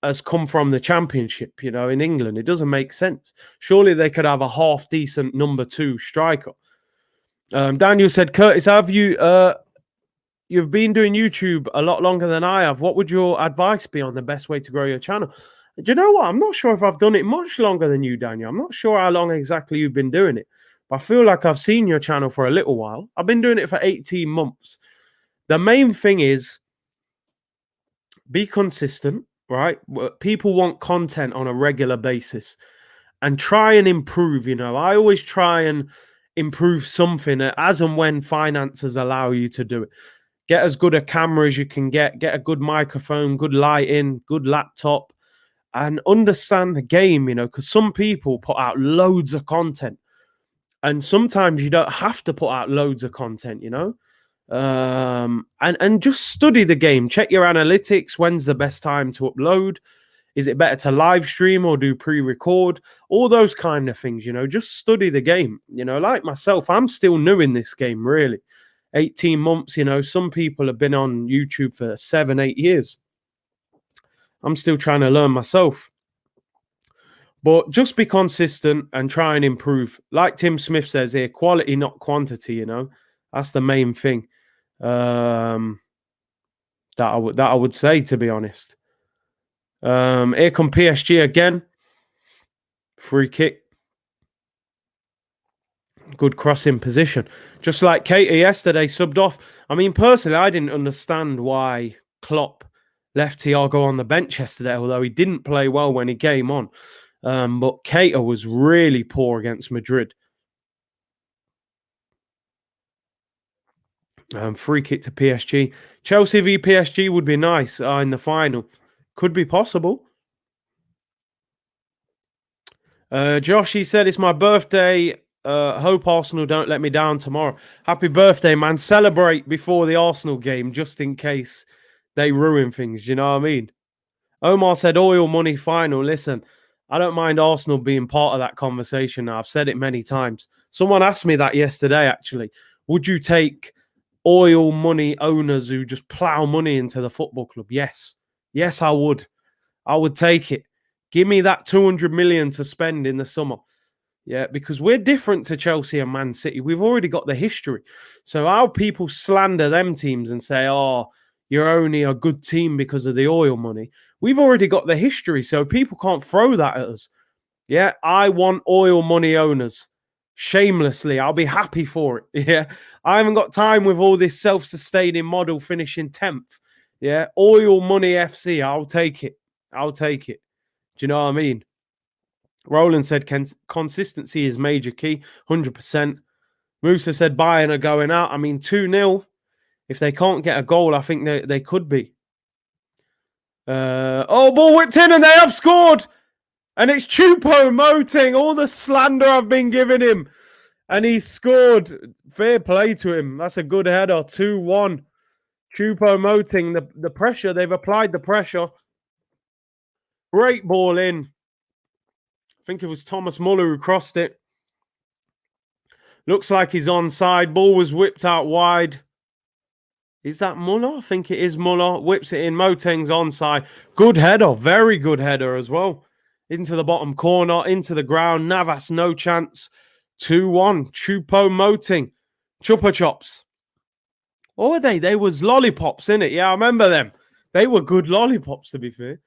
[SPEAKER 1] has come from the championship, you know, in England? It doesn't make sense. Surely they could have a half-decent number 2 striker. Daniel said, Curtis, have you you've been doing YouTube a lot longer than I have. What would your advice be on the best way to grow your channel? Do you know what? I'm not sure if I've done it much longer than you, Daniel. I'm not sure how long exactly you've been doing it, but I feel like I've seen your channel for a little while. I've been doing it for 18 months. The main thing is be consistent, right? People want content on a regular basis and try and improve. I always try and improve something as and when finances allow you to do it. Get as good a camera as you can get a good microphone, good lighting, good laptop, and understand the game, because some people put out loads of content. And sometimes you don't have to put out loads of content, and just study the game. Check your analytics. When's the best time to upload? Is it better to live stream or do pre-record? All those kind of things, just study the game. Like myself, I'm still new in this game, really. 18 months, some people have been on YouTube for 7-8 years. I'm still trying to learn myself. But just be consistent and try and improve. Like Tim Smith says here, quality, not quantity, That's the main thing that I would say, to be honest. Here come PSG again. Free kick. Good crossing position. Just like Keita yesterday, subbed off. I mean, personally, I didn't understand why Klopp left Thiago on the bench yesterday, although he didn't play well when he came on. But Keita was really poor against Madrid. Free kick to PSG. Chelsea v PSG would be nice in the final. Could be possible. Josh, he said, it's my birthday. Hope Arsenal don't let me down tomorrow. Happy birthday, man. Celebrate before the Arsenal game, just in case they ruin things. Do you know what I mean? Omar said, oil money final. Listen, I don't mind Arsenal being part of that conversation now. I've said it many times. Someone asked me that yesterday, actually. Would you take oil money owners who just plow money into the football club? Yes. Yes, I would. I would take it. Give me that 200 million to spend in the summer. Yeah, because we're different to Chelsea and Man City. We've already got the history. So how people slander them teams and say, oh, you're only a good team because of the oil money. We've already got the history, so people can't throw that at us. Yeah, I want oil money owners. Shamelessly, I'll be happy for it. Yeah, I haven't got time with all this self-sustaining model finishing 10th. Yeah, oil money FC, I'll take it. I'll take it. Do you know what I mean? Roland said consistency is major key, 100%. Musa said Bayern are going out. I mean, 2-0. If they can't get a goal, I think they could be. Ball whipped in and they have scored. And it's Choupo-Moting. All the slander I've been giving him. And he's scored. Fair play to him. That's a good header. 2-1. Choupo-Moting. The pressure. They've applied the pressure. Great ball in. I think it was Thomas Muller who crossed it. Looks like he's onside. Ball was whipped out wide. Is that Muller? I think it is Muller. Whips it in. Moting's onside. Good header. Very good header as well. Into the bottom corner. Into the ground. Navas, no chance. 2-1. Choupo-Moting. Chupa Chops. What were they? They was lollipops, innit? Yeah, I remember them. They were good lollipops, to be fair.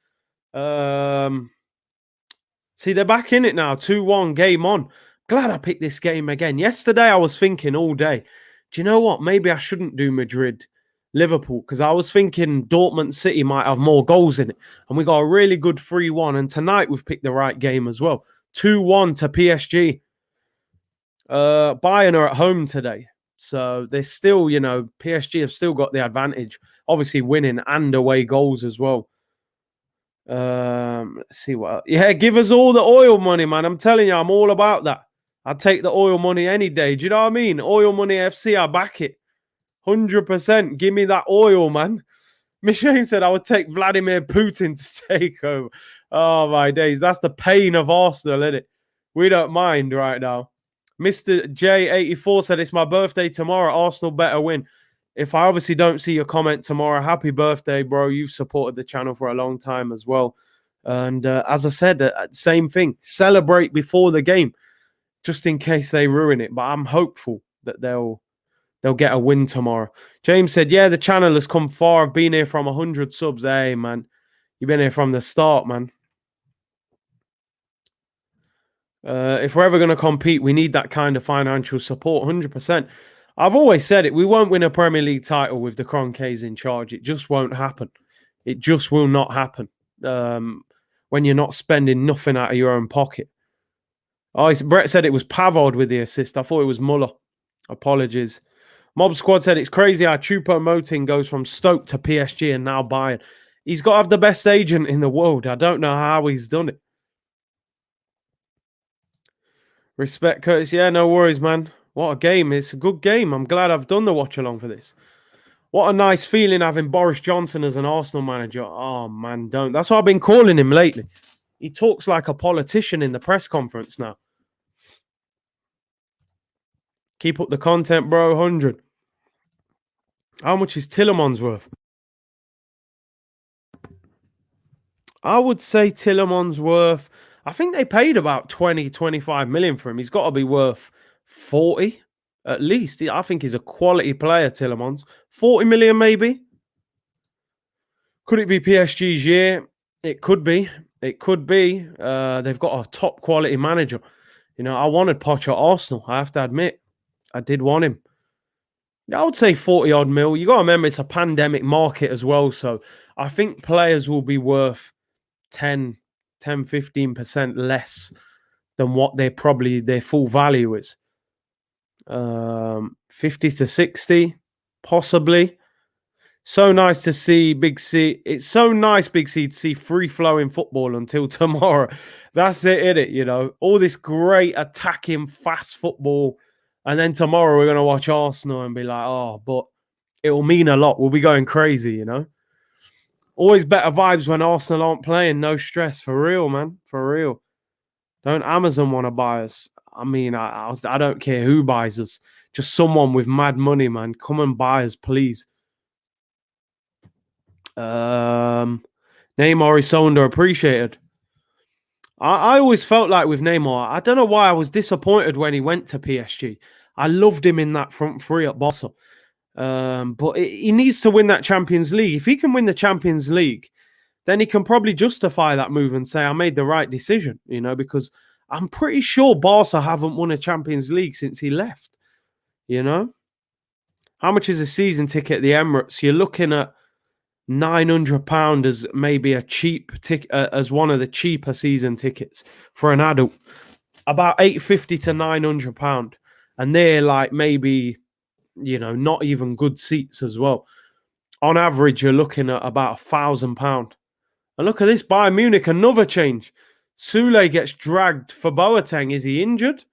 [SPEAKER 1] See, they're back in it now. 2-1, game on. Glad I picked this game again. Yesterday, I was thinking all day, do you know what? Maybe I shouldn't do Madrid, Liverpool, because I was thinking Dortmund City might have more goals in it. And we got a really good 3-1. And tonight, we've picked the right game as well. 2-1 to PSG. Bayern are at home today. So they're still, PSG have still got the advantage. Obviously, winning and away goals as well. Let's see what. Yeah, give us all the oil money, man. I'm telling you, I'm all about that. I'd take the oil money any day. Do you know what I mean? Oil money FC, I back it. 100%. Give me that oil, man. Michelle said I would take Vladimir Putin to take over. Oh, my days. That's the pain of Arsenal, isn't it? We don't mind right now. Mr. J84 said it's my birthday tomorrow. Arsenal better win. If I obviously don't see your comment tomorrow, happy birthday, bro. You've supported the channel for a long time as well. And as I said, same thing. Celebrate before the game, just in case they ruin it. But I'm hopeful that they'll They'll get a win tomorrow. James said, yeah, the channel has come far. I've been here from 100 subs. Hey, man. You've been here from the start, man. If we're ever going to compete, we need that kind of financial support, 100%. I've always said it. We won't win a Premier League title with the Cronkays in charge. It just won't happen. It just will not happen when you're not spending nothing out of your own pocket. Oh, Brett said it was Pavard with the assist. I thought it was Muller. Apologies. Mob Squad said it's crazy how Choupo-Moting goes from Stoke to PSG and now Bayern. He's got to have the best agent in the world. I don't know how he's done it. Respect, Curtis. Yeah, no worries, man. What a game. It's a good game. I'm glad I've done the watch along for this. What a nice feeling having Boris Johnson as an Arsenal manager. Oh, man, don't. That's what I've been calling him lately. He talks like a politician in the press conference now. Keep up the content, bro. 100. How much is Tillemans worth? I would say Tillemans worth... I think they paid about 20, 25 million for him. He's got to be worth 40 at least. I think he's a quality player, Tillemans. 40 million maybe. Could it be PSG's year? It could be. It could be. They've got a top quality manager. You know, I wanted Poch at Arsenal. I have to admit. I did want him. I would say 40 odd mil. You got to remember it's a pandemic market as well. So I think players will be worth 10, 15% less than what their full value is. 50 to 60, possibly. So nice to see Big C. It's so nice, Big C, to see free-flowing football until tomorrow. That's it, innit? You know, all this great attacking, fast football. And then tomorrow we're going to watch Arsenal and be like, oh, but it will mean a lot. We'll be going crazy, you know? Always better vibes when Arsenal aren't playing. No stress. For real, man. For real. Don't Amazon want to buy us? I mean, I don't care who buys us. Just someone with mad money, man. Come and buy us, please. Neymar is so underappreciated. I always felt like with Neymar, I don't know why I was disappointed when he went to PSG. I loved him in that front three at Barca. But he needs to win that Champions League. If he can win the Champions League, then he can probably justify that move and say, I made the right decision, you know, because I'm pretty sure Barca haven't won a Champions League since he left, you know. How much is a season ticket at the Emirates? You're looking at £900 as maybe a cheap ticket, as one of the cheaper season tickets for an adult. About £850 to £900. And they're like maybe, you know, not even good seats as well. On average, you're looking at about £1,000. And look at this, Bayern Munich, another change. Sule gets dragged for Boateng. Is he injured?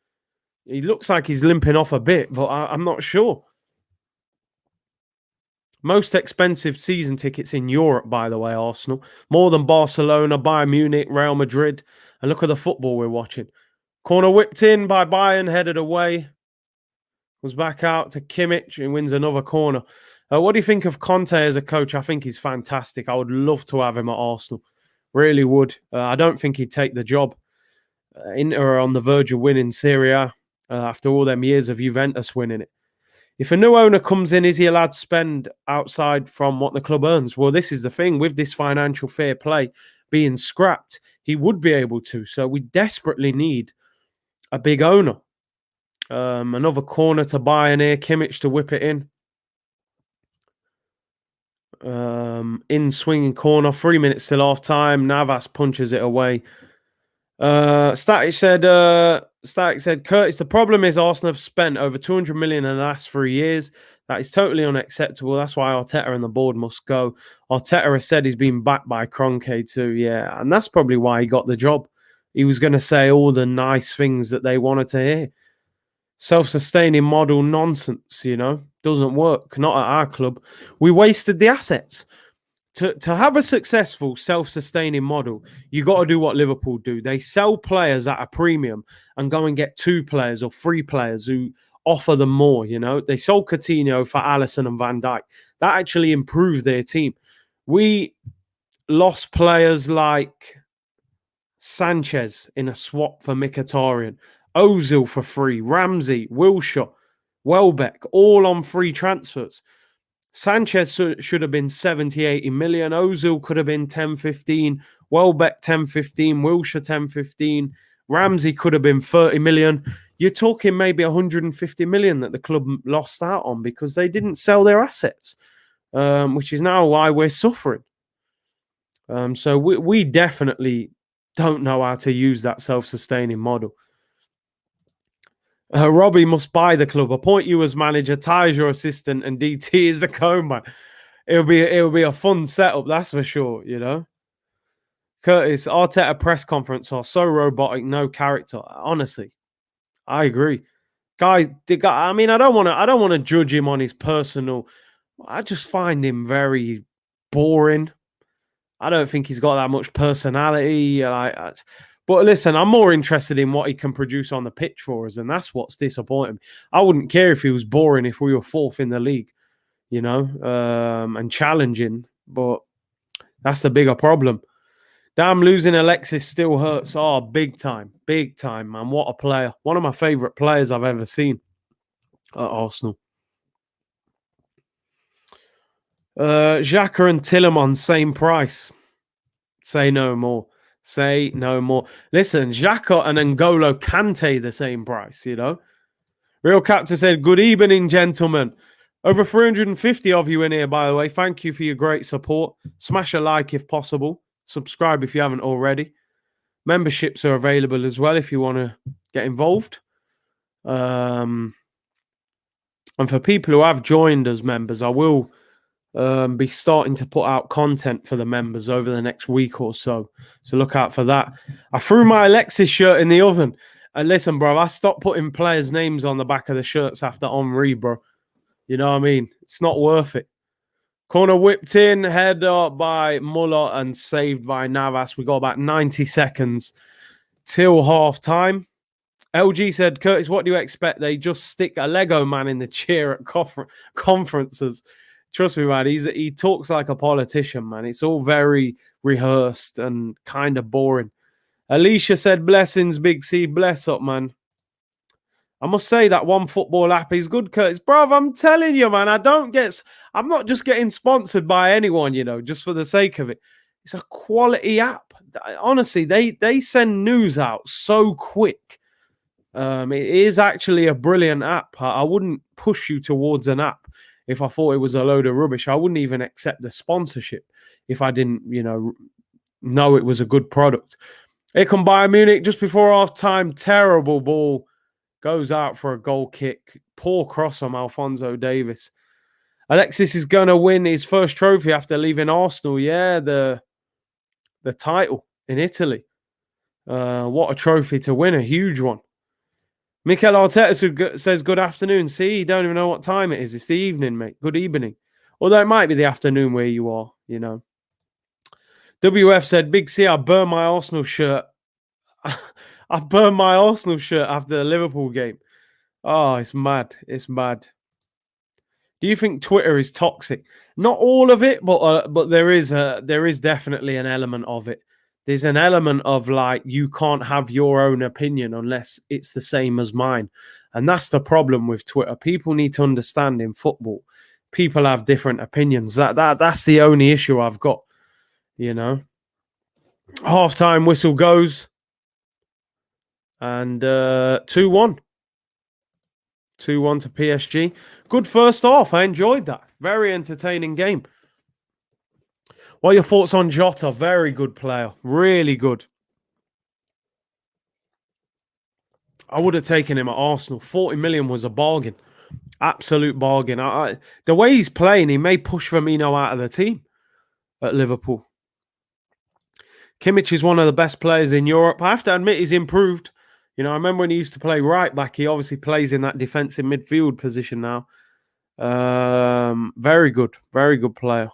[SPEAKER 1] He looks like he's limping off a bit, but I'm not sure. Most expensive season tickets in Europe, by the way, Arsenal. More than Barcelona, Bayern Munich, Real Madrid. And look at the football we're watching. Corner whipped in by Bayern, headed away. Was back out to Kimmich and wins another corner. What do you think of Conte as a coach? I think he's fantastic. I would love to have him at Arsenal. Really would. I don't think he'd take the job. Inter are on the verge of winning Serie A after all them years of Juventus winning it. If a new owner comes in, is he allowed to spend outside from what the club earns? Well, this is the thing. With this financial fair play being scrapped, he would be able to. So we desperately need a big owner. Another corner to Bayern here. Kimmich to whip it in. In swinging corner. 3 minutes till half time. Navas punches it away. Static said, Curtis, the problem is Arsenal have spent over 200 million in the last 3 years. That is totally unacceptable. That's why Arteta and the board must go. Arteta has said he's been backed by Kroenke too. Yeah, and that's probably why he got the job. He was going to say all the nice things that they wanted to hear. Self-sustaining model nonsense, you know, doesn't work. Not at our club. We wasted the assets. To have a successful self-sustaining model, you got to do what Liverpool do. They sell players at a premium and go and get 2 players or 3 players who offer them more, you know. They sold Coutinho for Alisson and Van Dijk. That actually improved their team. We lost players like Sanchez in a swap for Mkhitaryan, Ozil for free, Ramsey, Wilshere. Welbeck, all on free transfers. Sanchez should have been 70, 80 million. Ozil could have been 10, 15. Welbeck 10, 15. Wilshere 10, 15. Ramsey could have been 30 million. You're talking maybe 150 million that the club lost out on because they didn't sell their assets, which is now why we're suffering. So we definitely don't know how to use that self-sustaining model. Robbie must buy the club, appoint you as manager, Ty's your assistant, and DT is the co-man. It'll be a fun setup, that's for sure, you know. Curtis, Arteta press conference are so robotic, no character. Honestly, I agree. The guy. I mean, I don't want to judge him on his personal. I just find him very boring. I don't think he's got that much personality. But listen, I'm more interested in what he can produce on the pitch for us, and that's what's disappointing. I wouldn't care if he was boring if we were fourth in the league, you know, and challenging. But that's the bigger problem. Damn, losing Alexis still hurts. Oh, big time, man. What a player. One of my favourite players I've ever seen at Arsenal. Xhaka and Tielemans, same price. Say no more. Say no more. Listen, Xhaka and N'Golo Kante the same price, you know. Real Captain said, good evening, gentlemen. Over 350 of you in here, by the way. Thank you for your great support. Smash a like if possible. Subscribe if you haven't already. Memberships are available as well if you want to get involved. And for people who have joined as members, I will be starting to put out content for the members over the next week or so. So look out for that. I threw my Alexis shirt in the oven. And listen, bro, I stopped putting players' names on the back of the shirts after Henry, bro. You know what I mean? It's not worth it. Corner whipped in, header by Muller and saved by Navas. We got about 90 seconds till half time. LG said, Curtis, what do you expect? They just stick a Lego man in the chair at conferences. Trust me, man, he talks like a politician, man. It's all very rehearsed and kind of boring. Alicia said, blessings, Big C. Bless up, man. I must say that One Football app is good, Curtis. Bruv, I'm telling you, man, I'm not just getting sponsored by anyone, you know, just for the sake of it. It's a quality app. Honestly, they send news out so quick. It is actually a brilliant app. I wouldn't push you towards an app if I thought it was a load of rubbish. I wouldn't even accept the sponsorship if I didn't, you know it was a good product. It can Bayern Munich just before half time. Terrible ball. Goes out for a goal kick. Poor cross from Alphonso Davies. Alexis is going to win his first trophy after leaving Arsenal. Yeah, the title in Italy. What a trophy to win. A huge one. Mikel Arteta says, good afternoon. See, you don't even know what time it is. It's the evening, mate. Good evening. Although it might be the afternoon where you are, you know. WF said, Big C, I burned my Arsenal shirt. I burned my Arsenal shirt after the Liverpool game. Oh, it's mad. It's mad. Do you think Twitter is toxic? Not all of it, but there is definitely an element of it. There's an element of like, you can't have your own opinion unless it's the same as mine. And that's the problem with Twitter. People need to understand in football, people have different opinions. That's the only issue I've got, you know. Halftime whistle goes. And 2-1. 2-1 to PSG. Good first half. I enjoyed that. Very entertaining game. What are your thoughts on Jota? Very good player. Really good. I would have taken him at Arsenal. 40 million was a bargain. Absolute bargain. The way he's playing, he may push Firmino out of the team at Liverpool. Kimmich is one of the best players in Europe. I have to admit he's improved. You know, I remember when he used to play right back. He obviously plays in that defensive midfield position now. Very good player.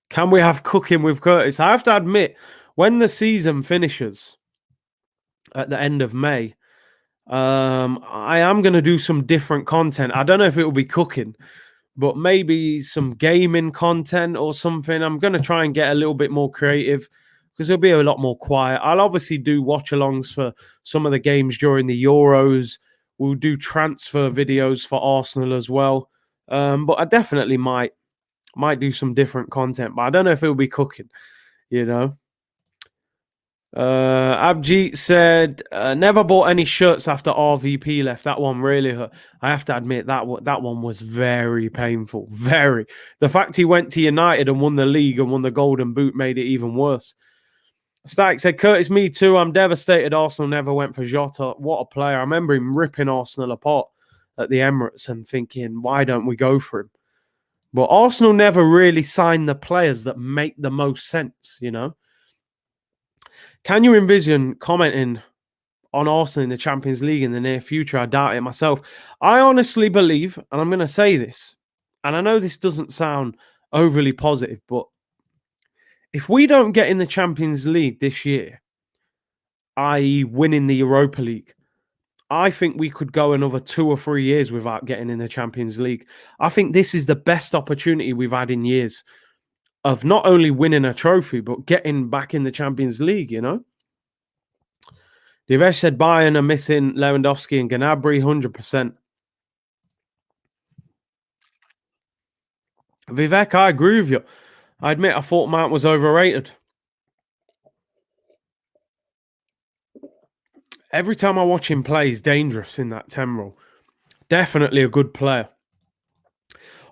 [SPEAKER 1] Can we have cooking with Curtis? I have to admit, when the season finishes at the end of May, I am going to do some different content. I don't know if it will be cooking, but maybe some gaming content or something. I'm going to try and get a little bit more creative, because it'll be a lot more quiet. I'll obviously do watch-alongs for some of the games during the Euros We'll do transfer videos for Arsenal as well. But I definitely might do some different content, but I don't know if it'll be cooking, you know. Abjeet said, never bought any shirts after RVP left. That one really hurt. I have to admit that one was very painful. Very. The fact he went to United and won the league and won the Golden Boot made it even worse. Stack said, Curtis, me too. I'm devastated Arsenal never went for Jota. What a player. I remember him ripping Arsenal apart at the Emirates and thinking, why don't we go for him? But Arsenal never really signed the players that make the most sense, you know? Can you envision commenting on Arsenal in the Champions League in the near future? I doubt it myself. I honestly believe, and I'm going to say this, and I know this doesn't sound overly positive, but if we don't get in the Champions League this year, i.e. winning the Europa League, I think we could go another 2 or 3 years without getting in the Champions League. I think this is the best opportunity we've had in years of not only winning a trophy, but getting back in the Champions League, you know? Divesh said Bayern are missing Lewandowski and Gnabry, 100%. Vivek, I agree with you. I admit I thought Mount was overrated. Every time I watch him play, he's dangerous in that 10 role. Definitely a good player.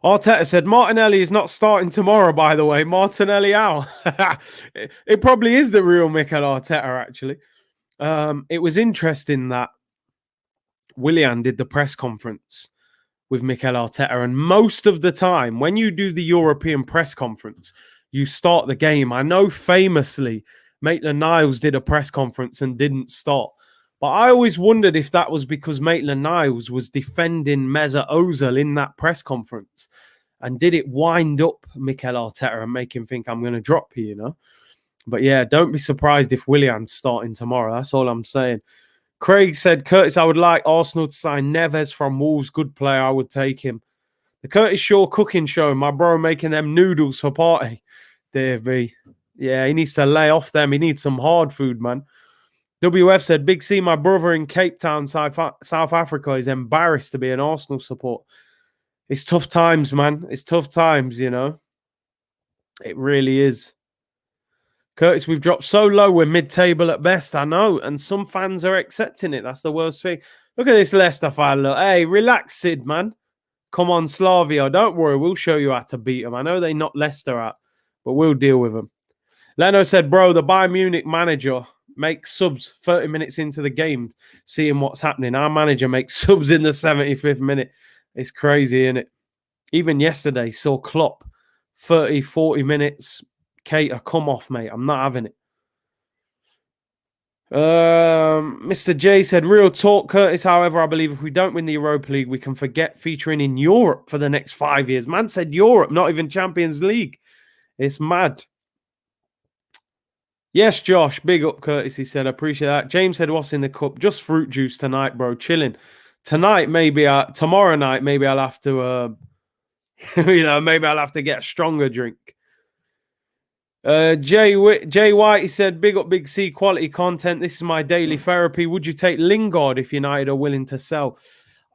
[SPEAKER 1] Arteta said, Martinelli is not starting tomorrow, by the way. Martinelli out. It probably is the real Mikel Arteta, actually. It was interesting that Willian did the press conference with Mikel Arteta, and most of the time, when you do the European press conference, you start the game. I know famously, Maitland-Niles did a press conference and didn't start. But I always wondered if that was because Maitland-Niles was defending Mesut Ozil in that press conference. And did it wind up Mikel Arteta and make him think I'm going to drop you, you know? But yeah, don't be surprised if Willian's starting tomorrow. That's all I'm saying. Craig said, Curtis, I would like Arsenal to sign Neves from Wolves. Good player. I would take him. The Curtis Shaw cooking show. My bro making them noodles for party. Dear me. Yeah, he needs to lay off them. He needs some hard food, man. WF said, Big C, my brother in Cape Town, South Africa, is embarrassed to be an Arsenal support. It's tough times, man. It's tough times, you know. It really is. Curtis, we've dropped so low, we're mid-table at best, I know. And some fans are accepting it. That's the worst thing. Look at this Leicester fan. Look. Hey, relax, Sid, man. Come on, Slavia. Don't worry. We'll show you how to beat them. I know they knocked Leicester out, but we'll deal with them. Leno said, bro, the Bayern Munich manager makes subs 30 minutes into the game, seeing what's happening. Our manager makes subs in the 75th minute. It's crazy, isn't it? Even yesterday, saw Klopp 30, 40 minutes. Cater, come off, mate. I'm not having it. Mr. J said, real talk, Curtis. However, I believe if we don't win the Europa League, we can forget featuring in Europe for the next 5 years. Man said Europe, not even Champions League. It's mad. Yes, Josh. Big up, Curtis, he said. I appreciate that. James said, what's in the cup? Just fruit juice tonight, bro. Chilling. Tonight, maybe, tomorrow night, maybe I'll have to, maybe I'll have to get a stronger drink. Jay White, he said, big up, Big C, quality content. This is my daily therapy. Would you take Lingard if United are willing to sell?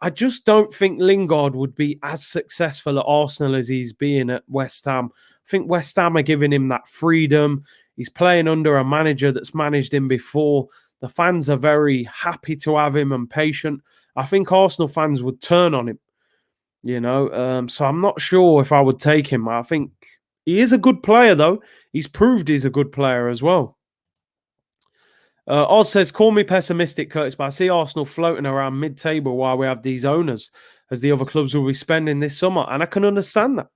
[SPEAKER 1] I just don't think Lingard would be as successful at Arsenal as he's being at West Ham. I think West Ham are giving him that freedom. He's playing under a manager that's managed him before. The fans are very happy to have him and patient. I think Arsenal fans would turn on him, so I'm not sure if I would take him. I think he is a good player, though. He's proved he's a good player as well. Oz says, call me pessimistic, Curtis, but I see Arsenal floating around mid-table while we have these owners, as the other clubs will be spending this summer. And I can understand that.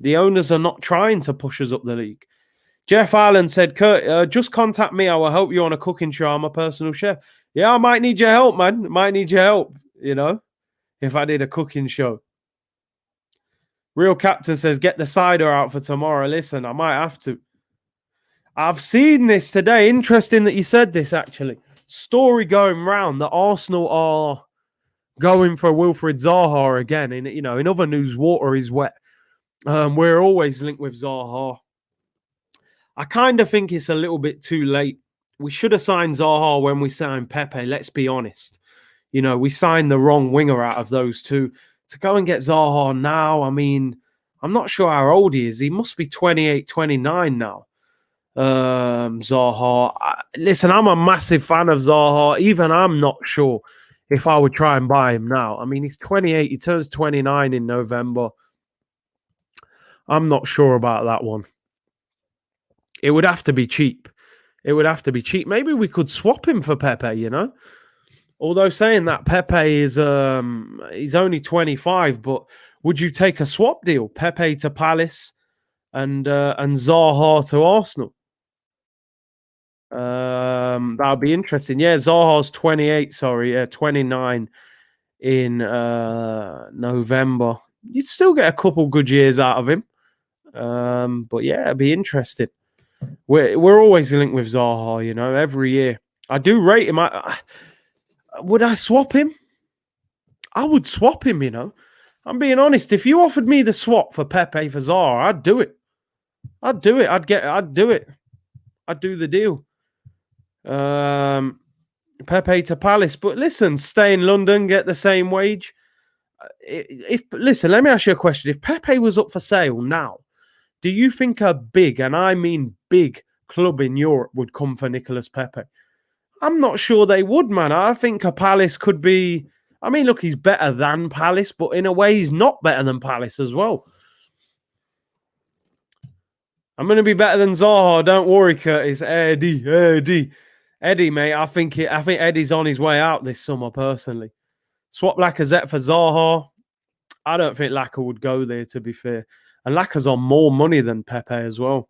[SPEAKER 1] The owners are not trying to push us up the league. Jeff Allen said, Kurt, just contact me. I will help you on a cooking show. I'm a personal chef. Yeah, I might need your help, man. Might need your help, if I did a cooking show. Real Captain says, get the cider out for tomorrow. Listen, I might have to. I've seen this today. Interesting that you said this, actually. Story going round that Arsenal are going for Wilfried Zaha again. In other news, water is wet. We're always linked with Zaha. I kind of think it's a little bit too late. We should have signed Zaha when we signed Pepe, let's be honest. You know, we signed the wrong winger out of those two. To go and get Zaha now, I mean, I'm not sure how old he is. He must be 28, 29 now. Zaha. Listen, I'm a massive fan of Zaha. Even I'm not sure if I would try and buy him now. I mean, he's 28. He turns 29 in November. I'm not sure about that one. It would have to be cheap. It would have to be cheap. Maybe we could swap him for Pepe, you know? Although saying that, Pepe is he's only 25, but would you take a swap deal? Pepe to Palace and Zaha to Arsenal? That would be interesting. Yeah, Zaha's 28, sorry, 29 in November. You'd still get a couple good years out of him. But yeah, it'd be interesting. We're always linked with Zaha, you know, every year. I do rate him. Would I swap him? I would swap him, you know. I'm being honest. If you offered me the swap for Pepe for Zaha, I'd do it. I'd do it. I'd do it. I'd do the deal. Pepe to Palace. But listen, stay in London, get the same wage. Listen, let me ask you a question. If Pepe was up for sale now, do you think a big, and I mean big, club in Europe would come for Nicolas Pepe? I'm not sure they would, man. I think a Palace could be. I mean, look, he's better than Palace, but in a way, he's not better than Palace as well. I'm going to be better than Zaha. Don't worry, Curtis. Eddie, mate. I think Eddie's on his way out this summer. Personally, swap Lacazette for Zaha. I don't think Laka would go there, to be fair. And Laka's on more money than Pepe as well.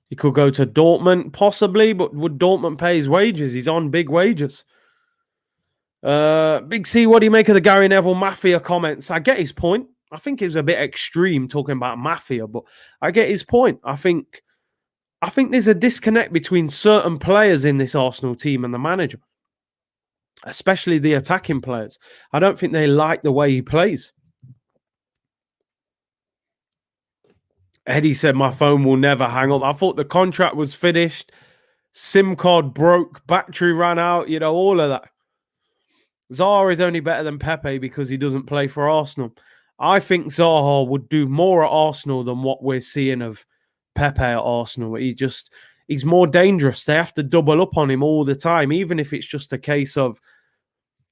[SPEAKER 1] He could go to Dortmund, possibly, but would Dortmund pay his wages? He's on big wages. Big C, what do you make of the Gary Neville Mafia comments? I get his point. I think it was a bit extreme talking about Mafia, but I get his point. I think there's a disconnect between certain players in this Arsenal team and the manager, especially the attacking players. I don't think they like the way he plays. Eddie said, my phone will never hang up. I thought the contract was finished. SIM card broke. Battery ran out. You know, all of that. Zaha is only better than Pepe because he doesn't play for Arsenal. I think Zaha would do more at Arsenal than what we're seeing of Pepe at Arsenal. He's more dangerous. They have to double up on him all the time, even if it's just a case of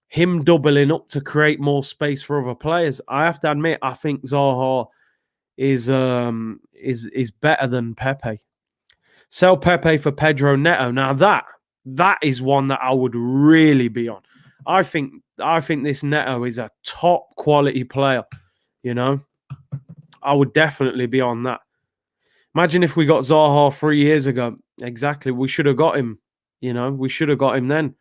[SPEAKER 1] him doubling up to create more space for other players. I have to admit, I think Zaha is better than Pepe. Sell Pepe for Pedro Neto. Now that is one that I would really be on. I think this Neto is a top quality player. You know, I would definitely be on that. Imagine if we got Zaha 3 years ago. Exactly, we should have got him. You know, we should have got him then.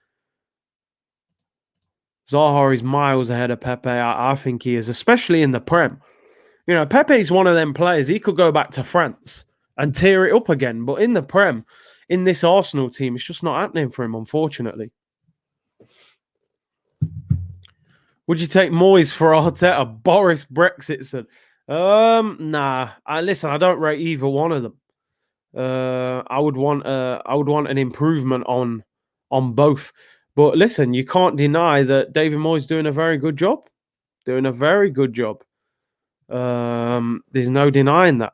[SPEAKER 1] Zaha is miles ahead of Pepe. I think he is, especially in the Prem. You know, Pepe's one of them players. He could go back to France and tear it up again. But in the Prem, in this Arsenal team, it's just not happening for him, unfortunately. Would you take Moyes for Arteta? Boris Brexit said, nah. Listen, I don't rate either one of them. I would want an improvement on both. But listen, you can't deny that David Moyes doing a very good job. Doing a very good job. There's no denying that.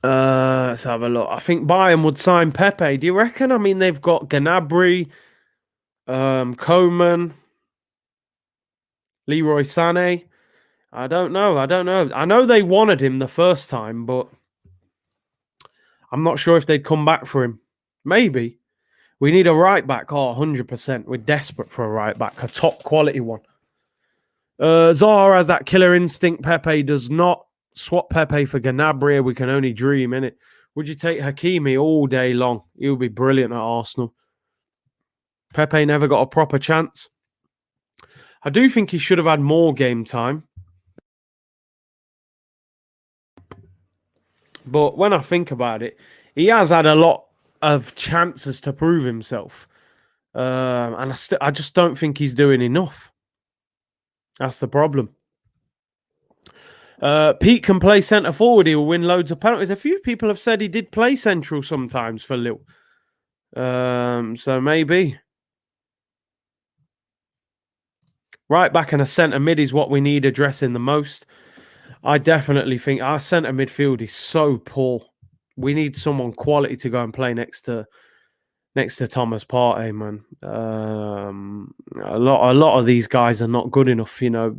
[SPEAKER 1] Let's have a look. I think Bayern would sign Pepe. Do you reckon? I mean, they've got Gnabry, Coman, Leroy Sané. I don't know. I know they wanted him the first time, but I'm not sure if they'd come back for him. Maybe. We need a right back. Oh, 100%. We're desperate for a right back, a top quality one. Zaha has that killer instinct. Pepe does not. Swap Pepe for Gnabry. We can only dream, innit? Would you take Hakimi all day long? He would be brilliant at Arsenal. Pepe never got a proper chance. I do think he should have had more game time. But when I think about it, he has had a lot of chances to prove himself. And I just don't think he's doing enough. That's the problem. Pete can play centre forward. He will win loads of penalties. A few people have said he did play central sometimes for Lille. So maybe. Right back and a centre mid is what we need addressing the most. I definitely think our centre midfield is so poor. We need someone quality to go and play next to Thomas Partey, man. A lot of these guys are not good enough, you know.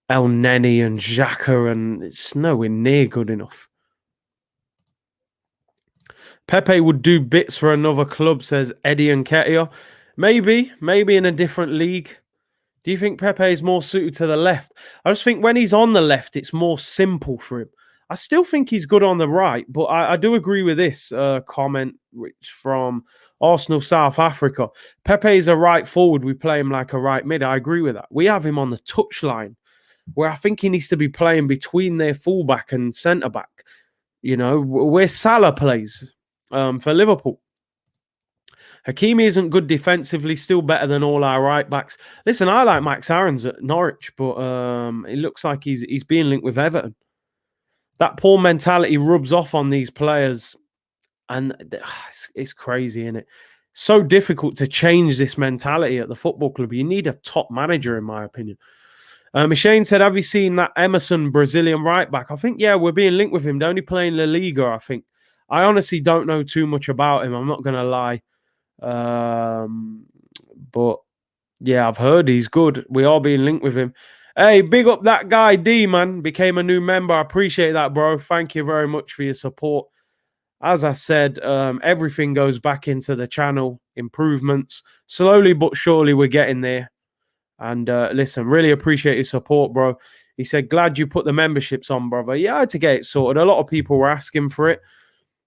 [SPEAKER 1] El Neni and Xhaka, and it's nowhere near good enough. Pepe would do bits for another club, says Eddie and Ketia. Maybe in a different league. Do you think Pepe is more suited to the left? I just think when he's on the left, it's more simple for him. I still think he's good on the right, but I do agree with this comment, which from Arsenal South Africa. Pepe is a right forward. We play him like a right mid. I agree with that. We have him on the touchline, where I think he needs to be playing between their fullback and centre back. You know, where Salah plays for Liverpool. Hakimi isn't good defensively, still better than all our right backs. Listen, I like Max Aarons at Norwich, but it looks like he's being linked with Everton. That poor mentality rubs off on these players, and it's crazy, isn't it? So difficult to change this mentality at the football club. You need a top manager, in my opinion. Shane said, have you seen that Emerson Brazilian right back? I think, yeah, we're being linked with him. They're only playing La Liga, I think. I honestly don't know too much about him. I'm not going to lie. But yeah, I've heard he's good. We are being linked with him. Hey, big up that guy, D, man. Became a new member. I appreciate that, bro. Thank you very much for your support. As I said, everything goes back into the channel. Improvements. Slowly but surely, we're getting there. And listen, really appreciate your support, bro. He said, glad you put the memberships on, brother. Yeah, I had to get it sorted. A lot of people were asking for it.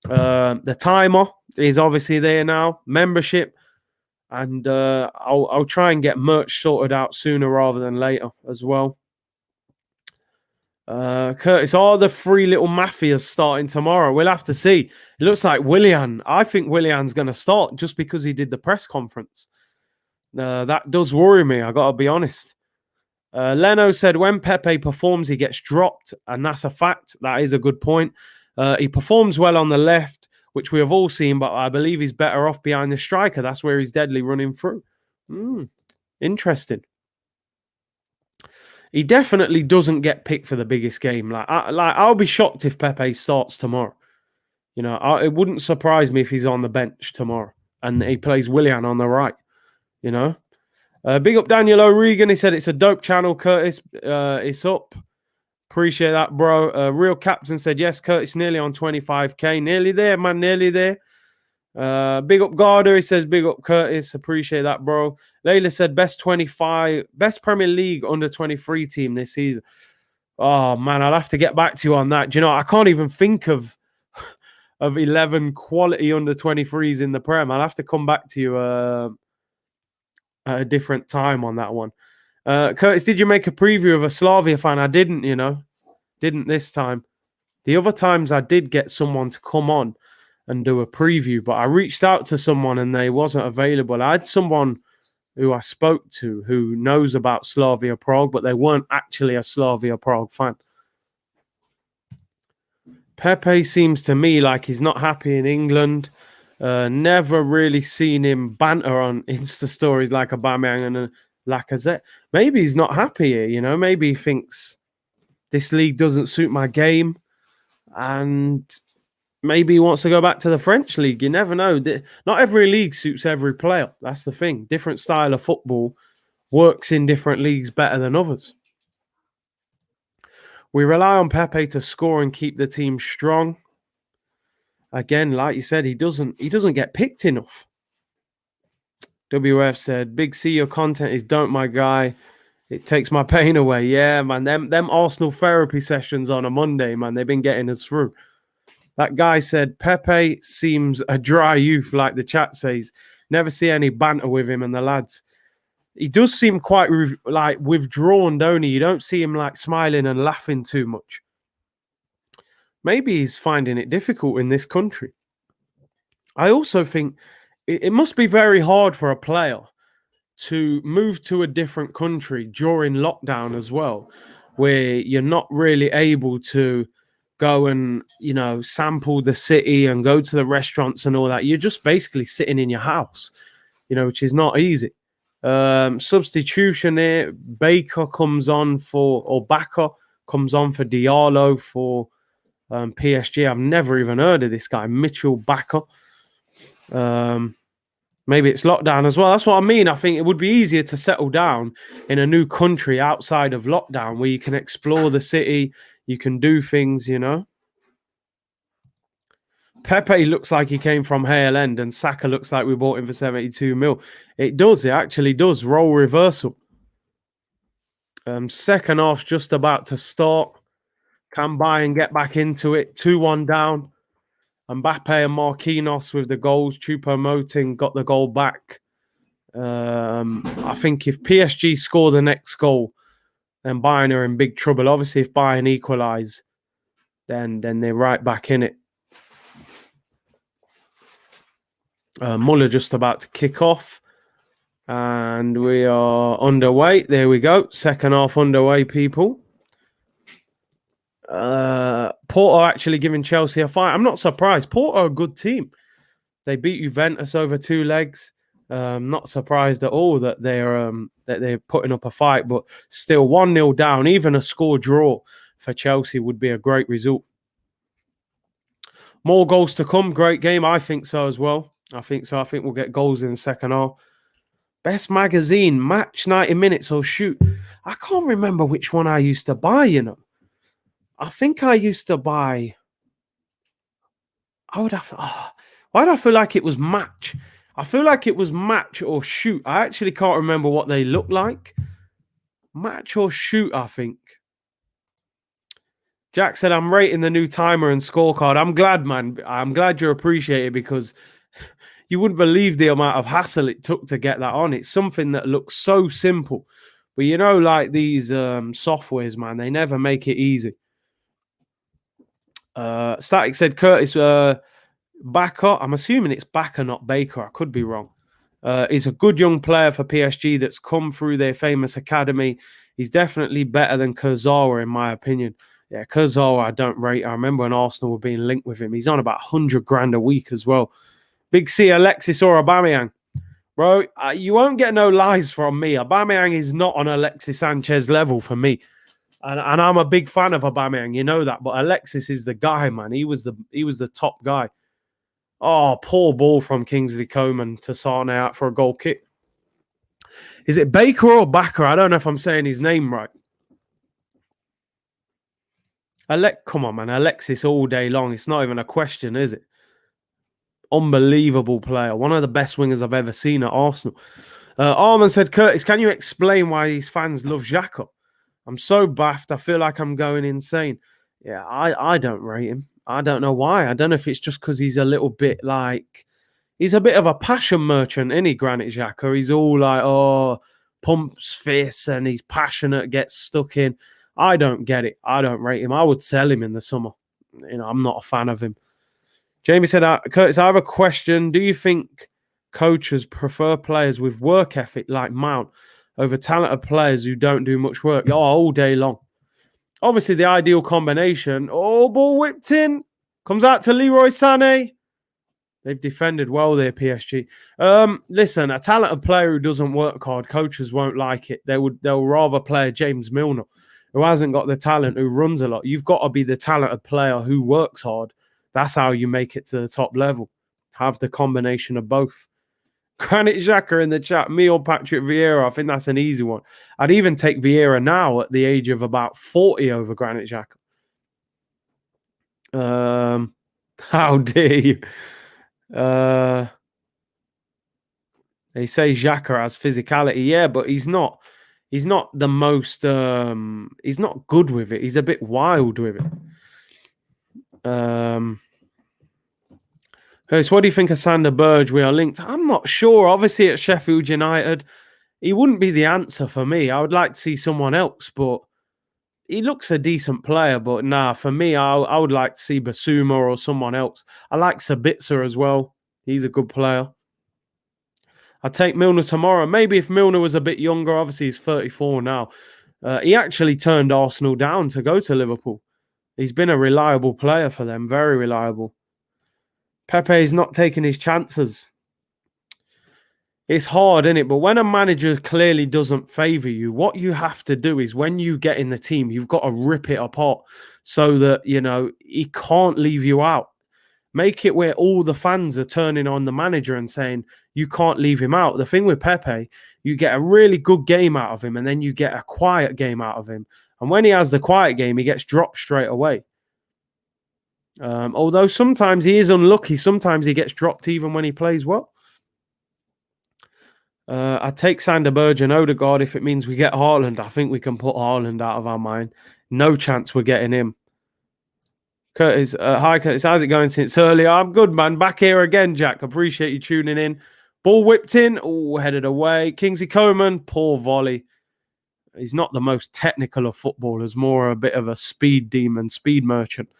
[SPEAKER 1] The timer is obviously there now. Membership. And I'll try and get merch sorted out sooner rather than later as well. Curtis, are the three little mafias starting tomorrow? We'll have to see. It looks like Willian. I think Willian's going to start just because he did the press conference. That does worry me, I got to be honest. Leno said when Pepe performs, he gets dropped, and that's a fact. That is a good point. He performs well on the left, which we have all seen, but I believe he's better off behind the striker. That's where he's deadly running through. Interesting. He definitely doesn't get picked for the biggest game. I'll be shocked if Pepe starts tomorrow. You know, it wouldn't surprise me if he's on the bench tomorrow and he plays Willian on the right. You know, big up Daniel O'Regan. He said it's a dope channel, Curtis. It's up. Appreciate that, bro. Real Captain said, yes, Curtis, nearly on 25K. Nearly there, man. Nearly there. Big up Garder. He says, big up Curtis. Appreciate that, bro. Layla said, best Premier League under 23 team this season. Oh, man, I'll have to get back to you on that. Do you know, I can't even think of 11 quality under 23s in the Prem. I'll have to come back to you at a different time on that one. Curtis, did you make a preview of a Slavia fan? I didn't, you know. Didn't this time. The other times I did get someone to come on and do a preview, but I reached out to someone and they wasn't available. I had someone who I spoke to who knows about Slavia Prague, but they weren't actually a Slavia Prague fan. Pepe seems to me like he's not happy in England. Never really seen him banter on Insta stories like Aubameyang and Lacazette. Maybe he's not happy here, you know. Maybe he thinks this league doesn't suit my game, and maybe he wants to go back to the French league. You never know. Not every league suits every player. That's the thing. Different style of football works in different leagues better than others. We rely on Pepe to score and keep the team strong. Again, like you said, he doesn't get picked enough. WF said, Big C, your content is don't my guy. It takes my pain away. Yeah, man. Them Arsenal therapy sessions on a Monday, man, they've been getting us through. That guy said, Pepe seems a dry youth, like the chat says. Never see any banter with him and the lads. He does seem quite withdrawn, don't he? You don't see him like smiling and laughing too much. Maybe he's finding it difficult in this country. I also think it must be very hard for a player to move to a different country during lockdown as well, where you're not really able to go and, sample the city and go to the restaurants and all that. You're just basically sitting in your house, which is not easy. Substitution here. Baker comes on for Diallo for PSG. I've never even heard of this guy, Mitchell Bakker. Maybe it's lockdown as well. That's what I mean. I think it would be easier to settle down in a new country outside of lockdown where you can explore the city, you can do things, Pepe looks like he came from Hale End and Saka looks like we bought him for 72 mil. It actually does. Role reversal. Second half's just about to start. Can Bayern get back into it? 2-1 down. Mbappé and Marquinhos with the goals. Choupo-Moting got the goal back. I think if PSG score the next goal, then Bayern are in big trouble. Obviously, if Bayern equalise, then they're right back in it. Muller just about to kick off. And we are underway. There we go. Second half underway, people. Porto actually giving Chelsea a fight. I'm not surprised. Porto are a good team. They beat Juventus over 2 legs. Not surprised at all that they're putting up a fight, but still 1-0 down. Even a score draw for Chelsea would be a great result. More goals to come. Great game. I think so as well. I think so. I think we'll get goals in the second half. Best magazine, match 90 minutes or shoot. I can't remember which one I used to buy, I think I used to buy. Why do I feel like it was match? I feel like it was match or shoot. I actually can't remember what they look like. Match or shoot, I think. Jack said, I'm rating the new timer and scorecard. I'm glad, man. I'm glad you appreciate it because you wouldn't believe the amount of hassle it took to get that on. It's something that looks so simple. But like these softwares, man, they never make it easy. Static said Curtis Bakker. I'm assuming it's Bakker, not Baker. I could be wrong. He's a good young player for PSG that's come through their famous academy. He's definitely better than Kurzawa, in my opinion. Yeah, Kurzawa, I don't rate. I remember when Arsenal were being linked with him. He's on about 100 grand a week as well. Big C, Alexis or Aubameyang. Bro, you won't get no lies from me. Aubameyang is not on Alexis Sanchez level for me. And I'm a big fan of Aubameyang, you know that. But Alexis is the guy, man. He was the top guy. Oh, poor ball from Kingsley Coman to Sane out for a goal kick. Is it Baker or Bakker? I don't know if I'm saying his name right. Come on, man. Alexis all day long. It's not even a question, is it? Unbelievable player. One of the best wingers I've ever seen at Arsenal. Arman said, Curtis, can you explain why these fans love Xhaka? I'm so baffed. I feel like I'm going insane. Yeah, I don't rate him. I don't know why. I don't know if it's just because he's a little bit like... He's a bit of a passion merchant, isn't he, Granit Xhaka? He's all like, pumps fists and he's passionate, gets stuck in. I don't get it. I don't rate him. I would sell him in the summer. I'm not a fan of him. Jamie said, Curtis, I have a question. Do you think coaches prefer players with work ethic like Mount over talented players who don't do much work? All day long. Obviously, the ideal combination. Oh, ball whipped in. Comes out to Leroy Sané. They've defended well there, PSG. Listen, a talented player who doesn't work hard, coaches won't like it. They'll rather play a James Milner who hasn't got the talent, who runs a lot. You've got to be the talented player who works hard. That's how you make it to the top level. Have the combination of both. Granit Xhaka in the chat. Me or Patrick Vieira? I think that's an easy one. I'd even take Vieira now at the age of about 40 over Granit Xhaka. How dare you? They say Xhaka has physicality. Yeah, but he's not. He's not the most... he's not good with it. He's a bit wild with it. So what do you think of Sander Berge? We are linked. I'm not sure. Obviously, at Sheffield United, he wouldn't be the answer for me. I would like to see someone else, but he looks a decent player. But nah, for me, I would like to see Basuma or someone else. I like Sabitzer as well. He's a good player. I'd take Milner tomorrow. Maybe if Milner was a bit younger. Obviously, he's 34 now. He actually turned Arsenal down to go to Liverpool. He's been a reliable player for them, very reliable. Pepe is not taking his chances. It's hard, isn't it? But when a manager clearly doesn't favour you, what you have to do is when you get in the team, you've got to rip it apart so that, he can't leave you out. Make it where all the fans are turning on the manager and saying, you can't leave him out. The thing with Pepe, you get a really good game out of him and then you get a quiet game out of him. And when he has the quiet game, he gets dropped straight away. Although sometimes he is unlucky. Sometimes he gets dropped even when he plays well. I take Sander Berge and Odegaard if it means we get Haaland. I think we can put Haaland out of our mind. No chance we're getting him. Curtis, hi Curtis, how's it going since earlier? I'm good, man. Back here again, Jack. Appreciate you tuning in. Ball whipped in. Oh, headed away. Kingsley Coman, poor volley. He's not the most technical of footballers, more a bit of a speed demon, speed merchant.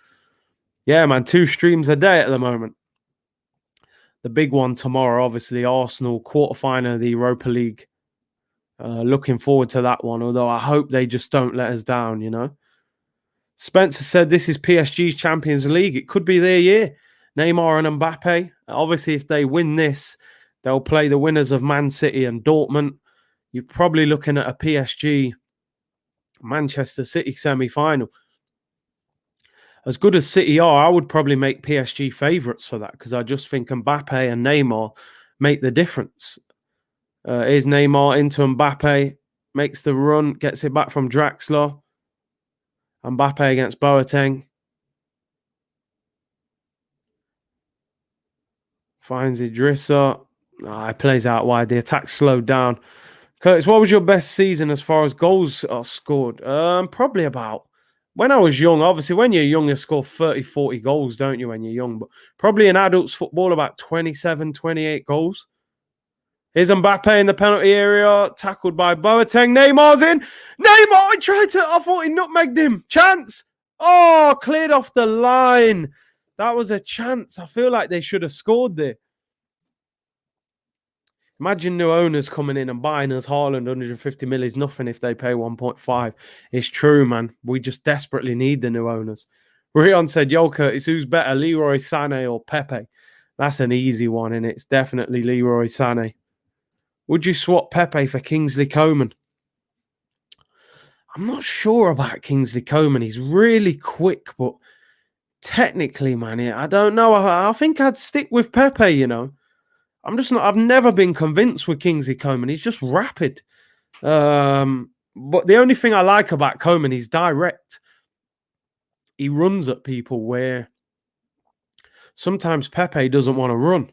[SPEAKER 1] Yeah, man, 2 streams a day at the moment. The big one tomorrow, obviously, Arsenal, quarterfinal of the Europa League. Looking forward to that one, although I hope they just don't let us down, Spencer said this is PSG's Champions League. It could be their year. Neymar and Mbappé. Obviously, if they win this, they'll play the winners of Man City and Dortmund. You're probably looking at a PSG Manchester City semi-final. As good as City are, I would probably make PSG favourites for that because I just think Mbappe and Neymar make the difference. Here's Neymar into Mbappe, makes the run, gets it back from Draxler. Mbappe against Boateng. Finds Idrissa. He plays out wide. The attack slowed down. Curtis, what was your best season as far as goals are scored? Probably about... When I was young, obviously, when you're young, you score 30, 40 goals, don't you, when you're young? But probably in adults football, about 27, 28 goals. Here's Mbappe in the penalty area, tackled by Boateng. Neymar's in. Neymar, I thought he nutmegged him. Chance. Oh, cleared off the line. That was a chance. I feel like they should have scored there. Imagine new owners coming in and buying us Haaland. 150 mil is nothing if they pay 1.5. It's true, man. We just desperately need the new owners. Rion said, yo, Curtis, who's better, Leroy Sané or Pepe? That's an easy one, and it's definitely Leroy Sané. Would you swap Pepe for Kingsley Coman? I'm not sure about Kingsley Coman. He's really quick, but technically, man, I don't know. I think I'd stick with Pepe, I've never been convinced with Kingsley Coman. He's just rapid. But the only thing I like about Coman, he's direct. He runs at people where sometimes Pepe doesn't want to run.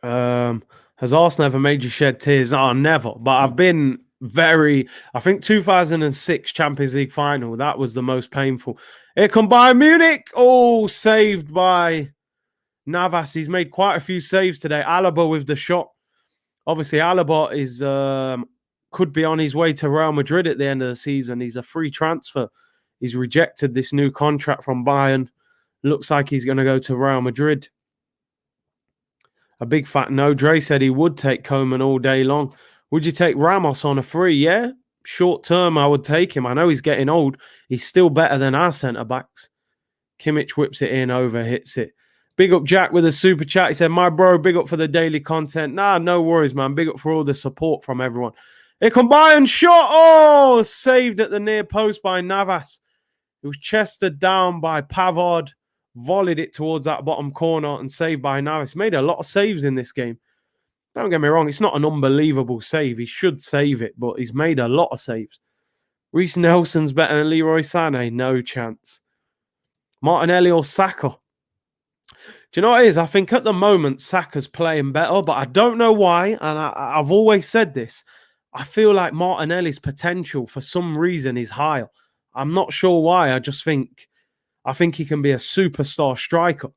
[SPEAKER 1] Has Arsenal ever made you shed tears? Oh, never. But I've been I think 2006 Champions League final, that was the most painful. Here come Bayern Munich. Oh, saved by Navas. He's made quite a few saves today. Alaba with the shot. Obviously, Alaba is could be on his way to Real Madrid at the end of the season. He's a free transfer. He's rejected this new contract from Bayern. Looks like he's going to go to Real Madrid. A big fat no. Dre said he would take Coman all day long. Would you take Ramos on a free? Yeah. Short term, I would take him. I know he's getting old. He's still better than our centre-backs. Kimmich whips it in, over, hits it. Big up Jack with a super chat. He said, my bro, big up for the daily content. Nah, no worries, man. Big up for all the support from everyone. Here come Bayern. Shot. Oh, saved at the near post by Navas. It was chested down by Pavard. Volleyed it towards that bottom corner and saved by Navas. Made a lot of saves in this game. Don't get me wrong, it's not an unbelievable save. He should save it, but he's made a lot of saves. Reece Nelson's better than Leroy Sané. No chance. Martinelli or Saka? Do you know what it is? I think at the moment, Saka's playing better, but I don't know why, and I've always said this. I feel like Martinelli's potential, for some reason, is higher. I'm not sure why. I think he can be a superstar striker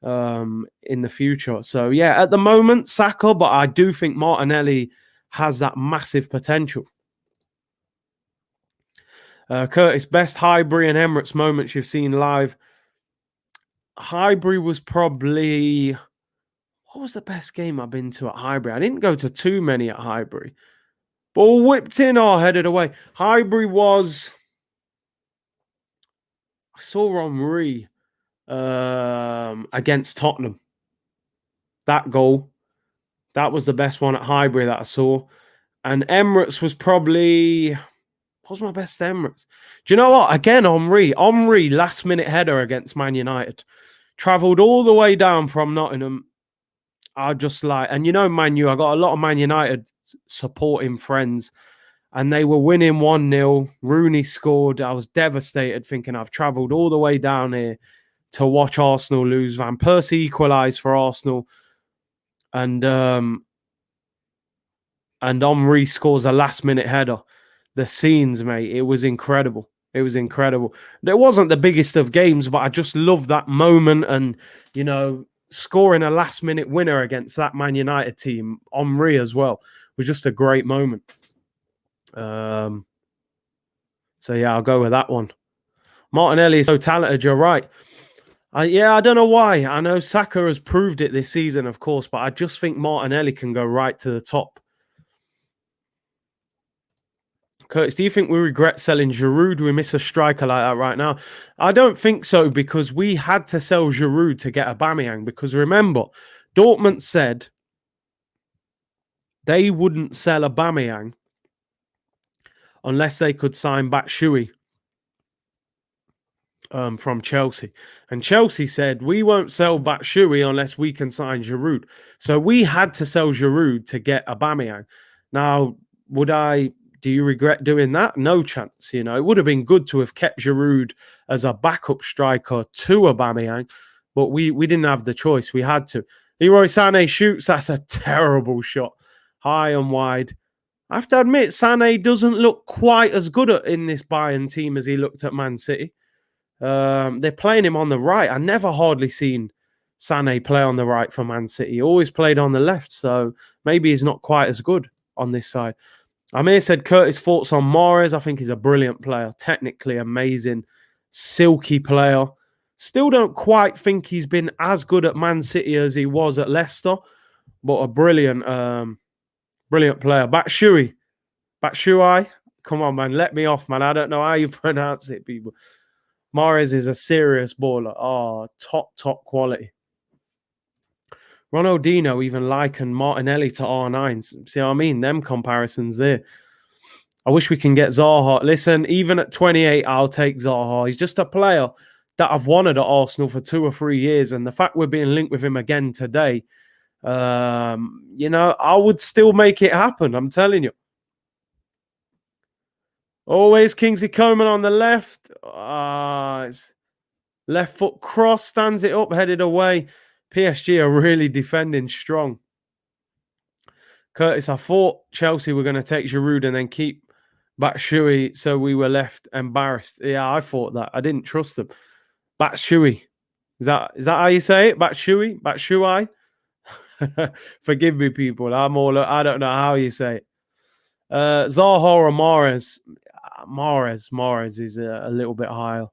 [SPEAKER 1] in the future. So, yeah, at the moment, Saka, but I do think Martinelli has that massive potential. Curtis, best Highbury and Emirates moments you've seen live. Highbury was probably... what was the best game I've been to at Highbury? I didn't go to too many at Highbury. Ball whipped in or headed away. Highbury was... I saw Henry against Tottenham. That goal. That was the best one at Highbury that I saw. And Emirates was probably... What was my best Emirates? Do you know what? Again, Henry, last-minute header against Man United. Travelled all the way down from Nottingham. I just like... And you know, Man U, I got a lot of Man United supporting friends. And they were winning 1-0. Rooney scored. I was devastated, thinking I've travelled all the way down here to watch Arsenal lose. Van Persie equalised for Arsenal. And Henry scores a last-minute header. The scenes, mate, it was incredible. It was incredible. It wasn't the biggest of games, but I just loved that moment. And, you know, scoring a last-minute winner against that Man United team, Henry as well, was just a great moment. So, yeah, I'll go with that one. Martinelli is so talented, you're right. Yeah, I don't know why. I know Saka has proved it this season, of course, but I just think Martinelli can go right to the top. Curtis, do you think we regret selling Giroud? We miss a striker like that right now. I don't think so, because we had to sell Giroud to get Aubameyang. Because remember, Dortmund said they wouldn't sell Aubameyang unless they could sign Batshuayi from Chelsea. And Chelsea said, we won't sell Batshuayi unless we can sign Giroud. So we had to sell Giroud to get Aubameyang. Now, do you regret doing that? No chance. You know, it would have been good to have kept Giroud as a backup striker to Aubameyang, but we didn't have the choice. We had to. Leroy Sané shoots. That's a terrible shot. High and wide. I have to admit, Sané doesn't look quite as good in this Bayern team as he looked at Man City. They're playing him on the right. I never hardly seen Sané play on the right for Man City. He always played on the left, so maybe he's not quite as good on this side. Amir said, Curtis, thoughts on Mahrez. I think he's a brilliant player. Technically amazing. Silky player. Still don't quite think he's been as good at Man City as he was at Leicester. But a brilliant player. Batshuayi. Come on, man. Let me off, man. I don't know how you pronounce it, people. Mahrez is a serious baller. Oh, top quality. Ronaldinho even likened Martinelli to R9. See what I mean? Them comparisons there. I wish we can get Zaha. Listen, even at 28, I'll take Zaha. He's just a player that I've wanted at Arsenal for 2 or 3 years. And the fact we're being linked with him again today, you know, I would still make it happen. I'm telling you. Always Kingsley Coman on the left. Left foot cross, stands it up, headed away. PSG are really defending strong. Curtis, I thought Chelsea were going to take Giroud and then keep Batshuayi, so we were left embarrassed. Yeah, I thought that. I didn't trust them. Batshuayi. Is that how you say it? Batshuayi? Forgive me, people. I don't know how you say it. Zaha or Mahrez? Mahrez is a little bit higher.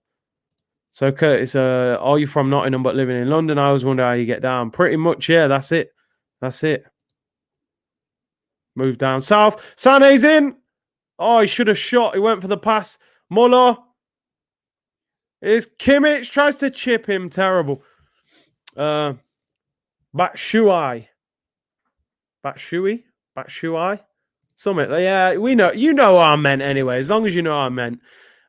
[SPEAKER 1] So, Curtis, are you from Nottingham but living in London? I always wonder how you get down. Pretty much, yeah, that's it. Move down south. Sané's in. Oh, he should have shot. He went for the pass. Muller. Is Kimmich. Tries to chip him. Terrible. Batshuayi. Something. Yeah, we know. You know what I meant anyway. As long as you know what I meant.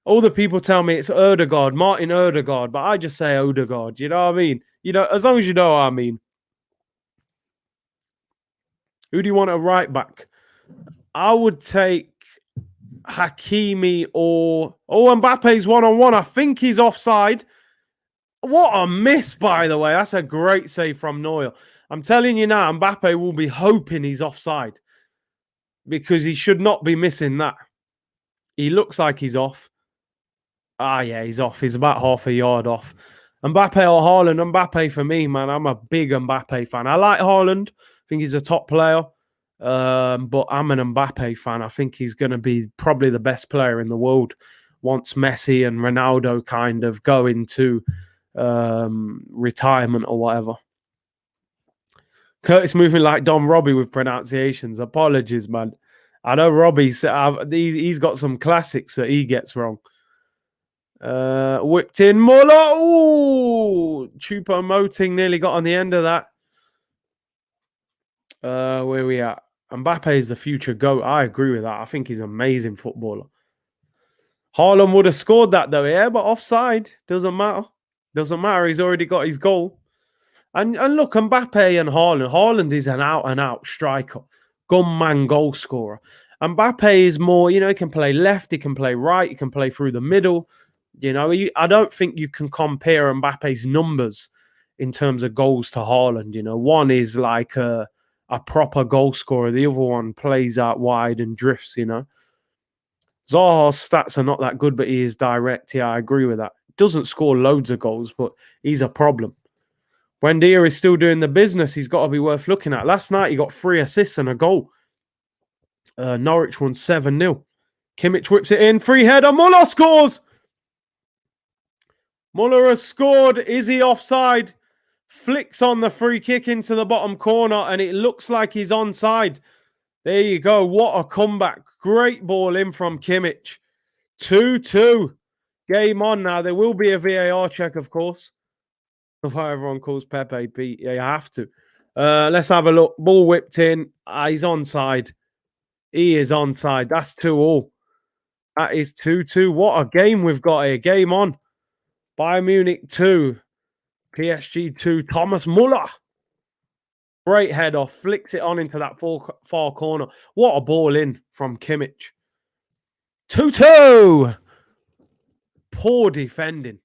[SPEAKER 1] All the people tell me it's Ødegaard, Martin Ødegaard, but I just say Ødegaard. You know what I mean? You know, as long as you know what I mean. Who do you want at right back? I would take Hakimi or... Oh, Mbappe's one-on-one. I think he's offside. What a miss, by the way. That's a great save from Neuer. I'm telling you now, Mbappe will be hoping he's offside because he should not be missing that. He looks like he's off. Ah, yeah, he's off. He's about half a yard off. Mbappe or Haaland? Mbappe for me, man. I'm a big Mbappe fan. I like Haaland. I think he's a top player. But I'm an Mbappe fan. I think he's going to be probably the best player in the world once Messi and Ronaldo kind of go into retirement or whatever. Curtis moving like Don Robbie with pronunciations. Apologies, man. I know Robbie's he's got some classics that he gets wrong. Whipped in Muller. Ooh, Choupo-Moting nearly got on the end of that. Where we at? Mbappé is the future GOAT. I agree with that. I think he's an amazing footballer. Haaland would have scored that though, yeah, but offside. Doesn't matter. Doesn't matter. He's already got his goal. And look, Mbappé and Haaland. Haaland is an out-and-out striker. Gunman goal scorer. Mbappé is more, he can play left, he can play right, he can play through the middle. I don't think you can compare Mbappe's numbers in terms of goals to Haaland. One is like a proper goal scorer. The other one plays out wide and drifts, Zaha's stats are not that good, but he is direct. Yeah, I agree with that. Doesn't score loads of goals, but he's a problem. Buendia is still doing the business. He's got to be worth looking at. Last night, he got 3 assists and a goal. Norwich won 7-0. Kimmich whips it in. Free header. Muller scores. Muller has scored. Is he offside? Flicks on the free kick into the bottom corner, and it looks like he's onside. There you go. What a comeback. Great ball in from Kimmich. 2-2. Game on now. There will be a VAR check, of course. Why everyone calls Pepe Pete. Yeah, you have to. Let's have a look. Ball whipped in. He's onside. He is onside. That's 2-2. That is 2-2. What a game we've got here. Game on. Bayern Munich 2. PSG 2. Thomas Muller. Great head off. Flicks it on into that far corner. What a ball in from Kimmich. 2-2. Poor defending.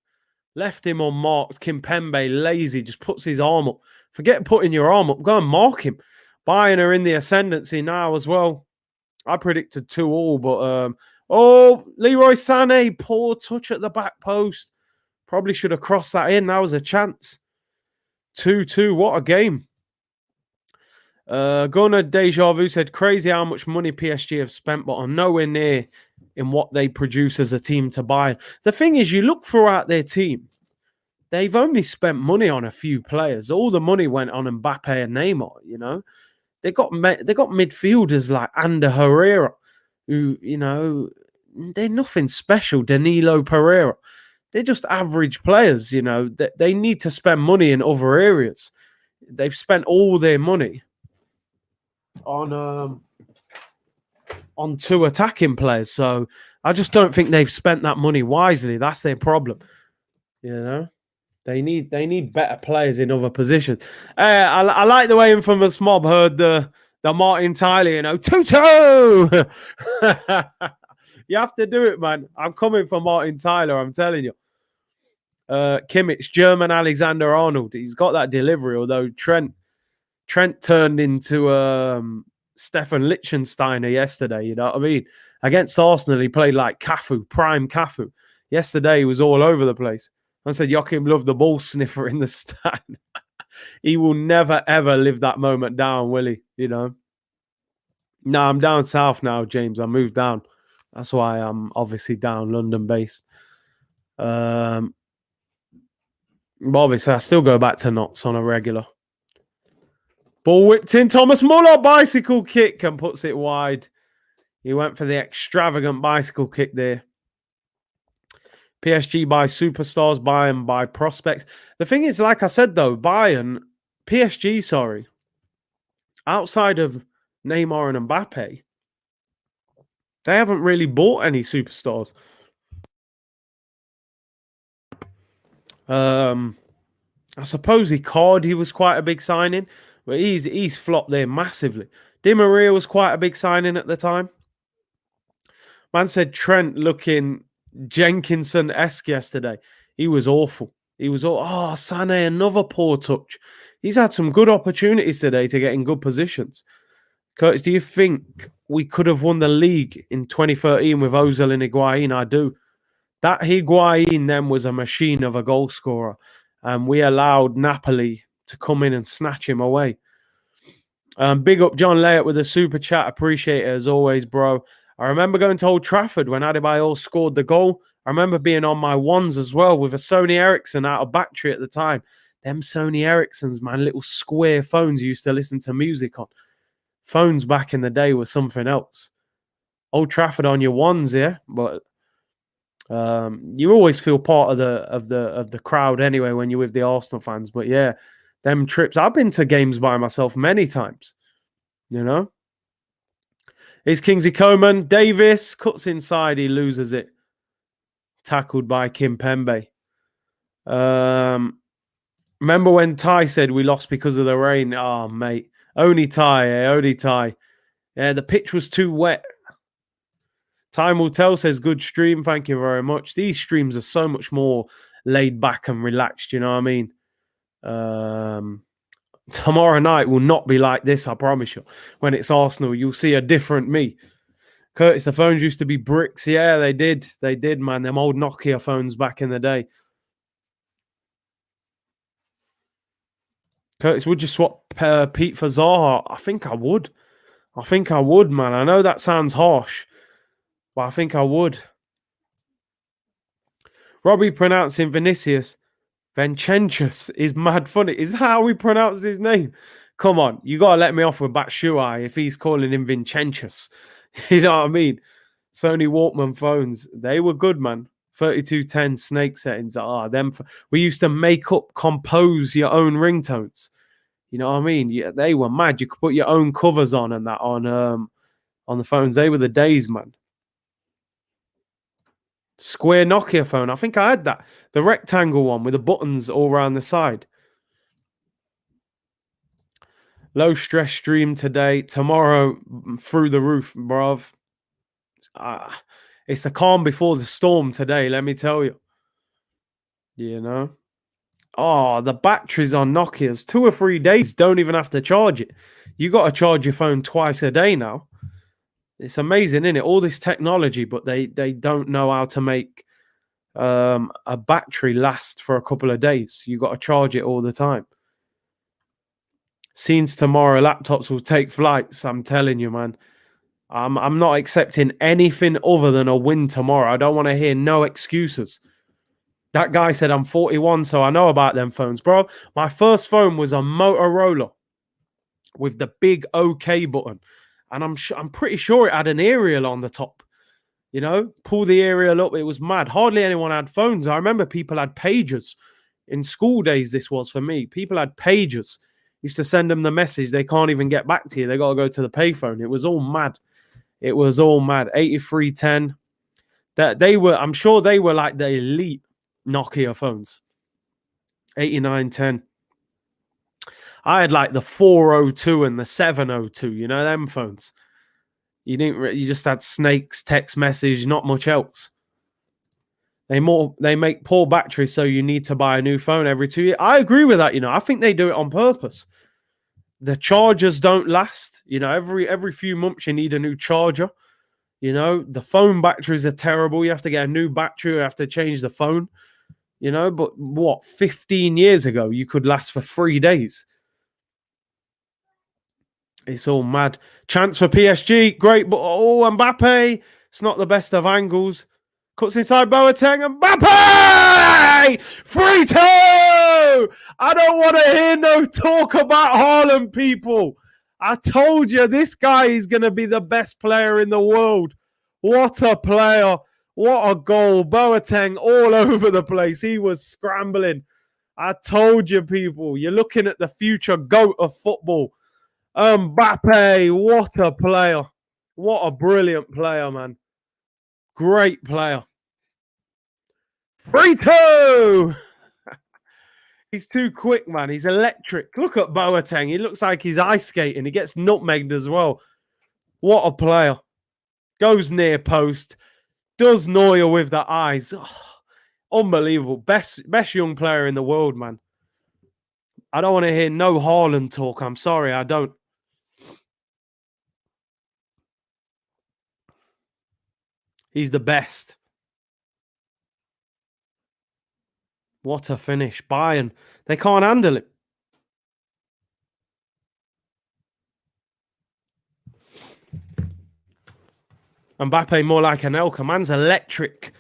[SPEAKER 1] Left him unmarked. Kimpembe, lazy, just puts his arm up. Forget putting your arm up. Go and mark him. Bayern are in the ascendancy now as well. I predicted 2-2, but Leroy Sané, poor touch at the back post. Probably should have crossed that in. That was a chance. 2-2. What a game. Gunnar Deja Vu said, crazy how much money PSG have spent, but are nowhere near in what they produce as a team to buy. The thing is, you look throughout their team, they've only spent money on a few players. All the money went on Mbappé and Neymar, They got midfielders like Ander Herrera, who, they're nothing special. Danilo Pereira. They're just average players, They need to spend money in other areas. They've spent all their money on 2 attacking players. So I just don't think they've spent that money wisely. That's their problem. They need better players in other positions. I like the way Infamous Mob heard the Martin Tyler, 2-2. You have to do it, man. I'm coming for Martin Tyler, I'm telling you. Kimmich, German Alexander Arnold. He's got that delivery, although Trent turned into Stefan Lichtsteiner yesterday, you know what I mean? Against Arsenal, he played like Cafu, prime Cafu. Yesterday, he was all over the place. I said, Joachim loved the ball sniffer in the stand. He will never, ever live that moment down, will he? No, I'm down south now, James. I moved down. That's why I'm obviously down London-based. But obviously, I still go back to Notts on a regular. Ball whipped in. Thomas Muller, bicycle kick, and puts it wide. He went for the extravagant bicycle kick there. PSG by superstars, Bayern by prospects. The thing is, like I said, though, PSG, outside of Neymar and Mbappé, they haven't really bought any superstars. I suppose Icardi was quite a big signing, but he's flopped there massively. Di Maria was quite a big signing at the time. Man said Trent looking Jenkinson-esque yesterday. He was awful. Sané, another poor touch. He's had some good opportunities today to get in good positions. Curtis, do you think we could have won the league in 2013 with Ozil and Higuain? I do. That Higuain then was a machine of a goal scorer, and we allowed Napoli to come in and snatch him away. Big up John Layett with a super chat. Appreciate it as always, bro. I remember going to Old Trafford when Adebayor scored the goal. I remember being on my ones as well with a Sony Ericsson out of battery at the time. Them Sony Ericssons, man, little square phones you used to listen to music on. Phones back in the day were something else. Old Trafford on your ones, yeah, but you always feel part of the crowd anyway when you're with the Arsenal fans. But yeah, them trips. I've been to games by myself many times. You know, is Kingsley Coman. Davis cuts inside, he loses it. Tackled by Kimpembe. Remember when Ty said we lost because of the rain? Oh, mate. Only Ty, only Ty. Yeah, the pitch was too wet. Time will tell, says good stream. Thank you very much. These streams are so much more laid back and relaxed, you know what I mean? Tomorrow night will not be like this, I promise you. When it's Arsenal, you'll see a different me. Curtis, the phones used to be bricks. Yeah, they did. They did, man. Them old Nokia phones back in the day. Curtis, would you swap Pete for Zaha? I think I would. I think I would, man. I know that sounds harsh, but I think I would. Robbie pronouncing Vinicius. Vincentius is mad funny. Is that how we pronounce his name? Come on, you got to let me off with Batshuayi if he's calling him Vincentius. You know what I mean? Sony Walkman phones, they were good, man. 3210 snake settings. We used to make up, compose your own ringtones. You know what I mean? Yeah, they were mad. You could put your own covers on and that on the phones. They were the days, man. Square Nokia phone. I think I had that. The rectangle one with the buttons all around the side. Low stress stream today. Tomorrow, through the roof, bruv. It's the calm before the storm today, let me tell you. You know? Oh, the batteries on Nokia's 2 or 3 days. Don't even have to charge it. You got to charge your phone twice a day now. It's amazing, isn't it? All this technology, but they don't know how to make a battery last for a couple of days. You got to charge it all the time. Since tomorrow, laptops will take flights. I'm telling you, man. I'm not accepting anything other than a win tomorrow. I don't want to hear no excuses. That guy said I'm 41, so I know about them phones, bro. My first phone was a Motorola with the big OK button, and I'm pretty sure it had an aerial on the top. You know, pull the aerial up. It was mad. Hardly anyone had phones. I remember people had pagers. In school days, this was for me. People had pagers. Used to send them the message. They can't even get back to you. They got to go to the payphone. It was all mad. It was all mad. 8310. That they were, I'm sure they were like the elite Nokia phones. 8910. I had like the 402 and the 702, you know, them phones. You just had snakes, text message, not much else. They make poor batteries, so you need to buy a new phone every 2 years. I agree with that, you know. I think they do it on purpose. The chargers don't last. You know, every few months you need a new charger. You know, the phone batteries are terrible. You have to get a new battery. You have to change the phone. You know, but what, 15 years ago, you could last for 3 days. It's all mad. Chance for PSG. Great, but Mbappé. It's not the best of angles. Cuts inside Boateng and Mbappé! 3-2! I don't want to hear no talk about Haaland, people. I told you this guy is going to be the best player in the world. What a player. What a goal. Boateng all over the place. He was scrambling. I told you, people. You're looking at the future GOAT of football. Mbappé, what a player. What a brilliant player, man. Great player. 3-2! He's too quick, man. He's electric. Look at Boateng. He looks like he's ice skating. He gets nutmegged as well. What a player. Goes near post. Does Neuer with the eyes. Oh, unbelievable. Best young player in the world, man. I don't want to hear no Haaland talk. I'm sorry, I don't. He's the best. What a finish. Bayern. They can't handle it. Mbappe more like an Elka. Man's electric.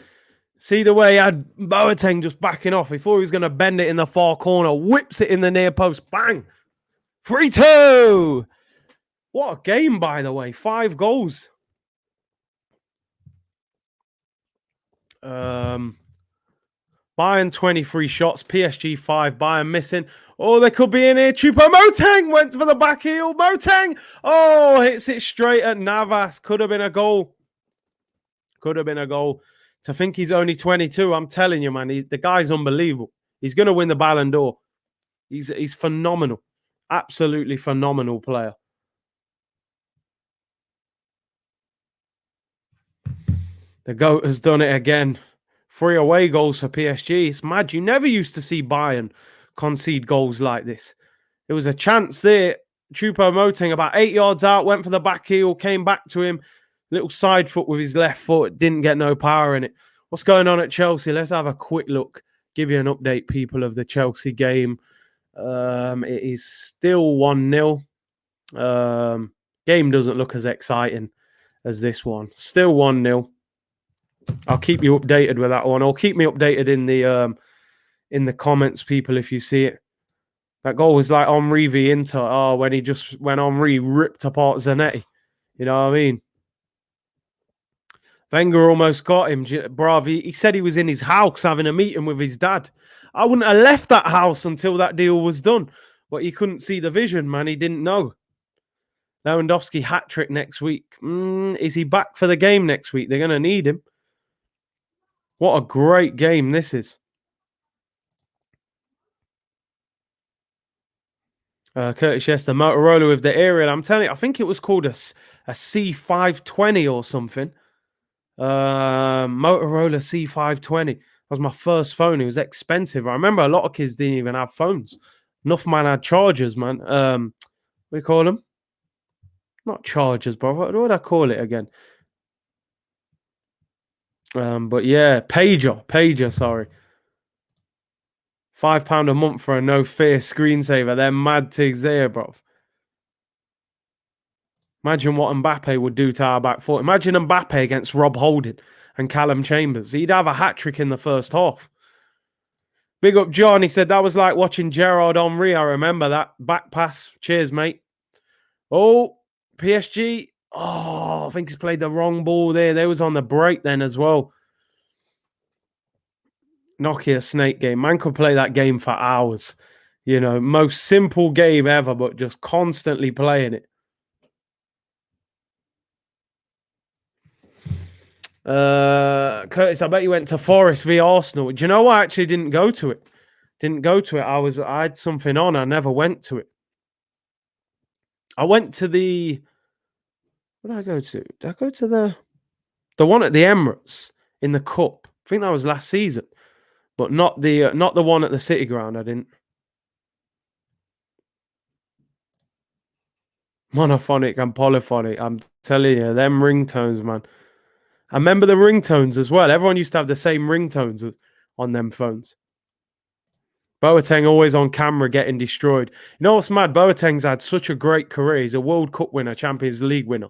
[SPEAKER 1] See the way he had Boateng just backing off. He thought he was going to bend it in the far corner. Whips it in the near post. Bang. 3-2. What a game, by the way. 5 goals. Bayern 23 shots. PSG 5. Bayern missing. Oh, they could be in here. Choupo-Moting went for the back heel. Moting. Oh, hits it straight at Navas. Could have been a goal. Could have been a goal. To think he's only 22, I'm telling you, man, the guy's unbelievable. He's going to win the Ballon d'Or. He's phenomenal. Absolutely phenomenal player. The GOAT has done it again. 3 away goals for PSG. It's mad. You never used to see Bayern concede goals like this. There was a chance there. Choupo-Moting about 8 yards out, went for the back heel, came back to him. Little side foot with his left foot. Didn't get no power in it. What's going on at Chelsea? Let's have a quick look. Give you an update, people, of the Chelsea game. It is still 1-0. Game doesn't look as exciting as this one. Still 1-0. I'll keep you updated with that one. Or keep me updated in the comments, people, if you see it. That goal was like Henry v Inter. Oh, when Henry ripped apart Zanetti. You know what I mean? Wenger almost got him, bruv. He said he was in his house having a meeting with his dad. I wouldn't have left that house until that deal was done. But he couldn't see the vision, man. He didn't know. Lewandowski hat-trick next week. Is he back for the game next week? They're going to need him. What a great game this is. Curtis, yes, the Motorola with the aerial. I'm telling you, I think it was called a C520 or something. Motorola C520. That was my first phone. It was expensive. I remember a lot of kids didn't even have phones. Enough man had chargers, man. What do you call them? Not chargers, bro. What would I call it again? But yeah, pager, sorry. £5 a month for a no fear screensaver. They're mad tigs there, bro. Imagine what Mbappé would do to our back four. Imagine Mbappé against Rob Holding and Callum Chambers. He'd have a hat-trick in the first half. Big up John. He said that was like watching Gerard Henry. I remember that. Back pass. Cheers, mate. Oh, PSG. Oh, I think he's played the wrong ball there. They was on the break then as well. Nokia Snake game. Man could play that game for hours. You know, most simple game ever, but just constantly playing it. Curtis, I bet you went to Forest v Arsenal. Do you know what? I actually didn't go to it. I had something on. I never went to it. I went to the... What did I go to? Did I go to the one at the Emirates in the Cup? I think that was last season. But not the one at the City Ground. I didn't. Monophonic and polyphonic. I'm telling you, them ringtones, man. I remember the ringtones as well. Everyone used to have the same ringtones on them phones. Boateng always on camera getting destroyed. You know what's mad? Boateng's had such a great career. He's a World Cup winner, Champions League winner.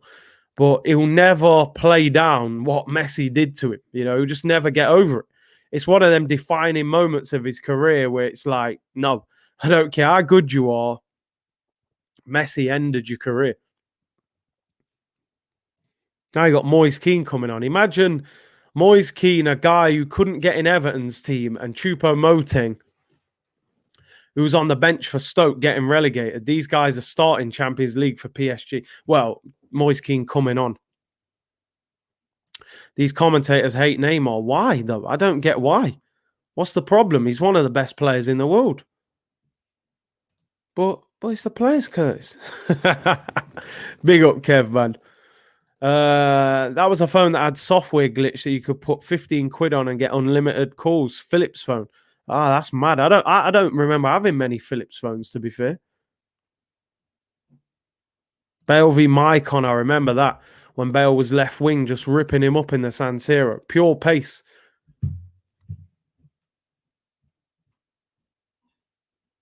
[SPEAKER 1] But he'll never play down what Messi did to him. You know, he'll just never get over it. It's one of them defining moments of his career where it's like, no, I don't care how good you are. Messi ended your career. Now you got Moise Kean coming on. Imagine Moise Kean, a guy who couldn't get in Everton's team, and Choupo-Moting, who was on the bench for Stoke getting relegated. These guys are starting Champions League for PSG. Well, Moise Kean coming on. These commentators hate Neymar. Why, though? I don't get why. What's the problem? He's one of the best players in the world. But it's the players, Curtis. Big up, Kev, man. That was a phone that had software glitch that you could put 15 quid on and get unlimited calls. Philips phone. Ah, that's mad. I don't remember having many Philips phones, to be fair. Bale v Maicon, I remember that. When Bale was left wing, just ripping him up in the San Siro. Pure pace.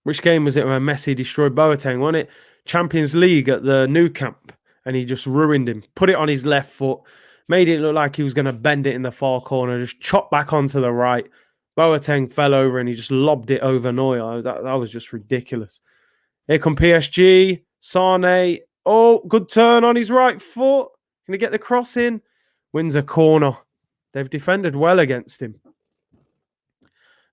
[SPEAKER 1] Which game was it when Messi destroyed Boateng, wasn't it? Champions League at the Nou Camp. And he just ruined him. Put it on his left foot. Made it look like he was going to bend it in the far corner, just chopped back onto the right. Boateng fell over and he just lobbed it over Neuer. That was just ridiculous. Here come PSG. Sane. Oh, good turn on his right foot. Can he get the cross in? Wins a corner. They've defended well against him.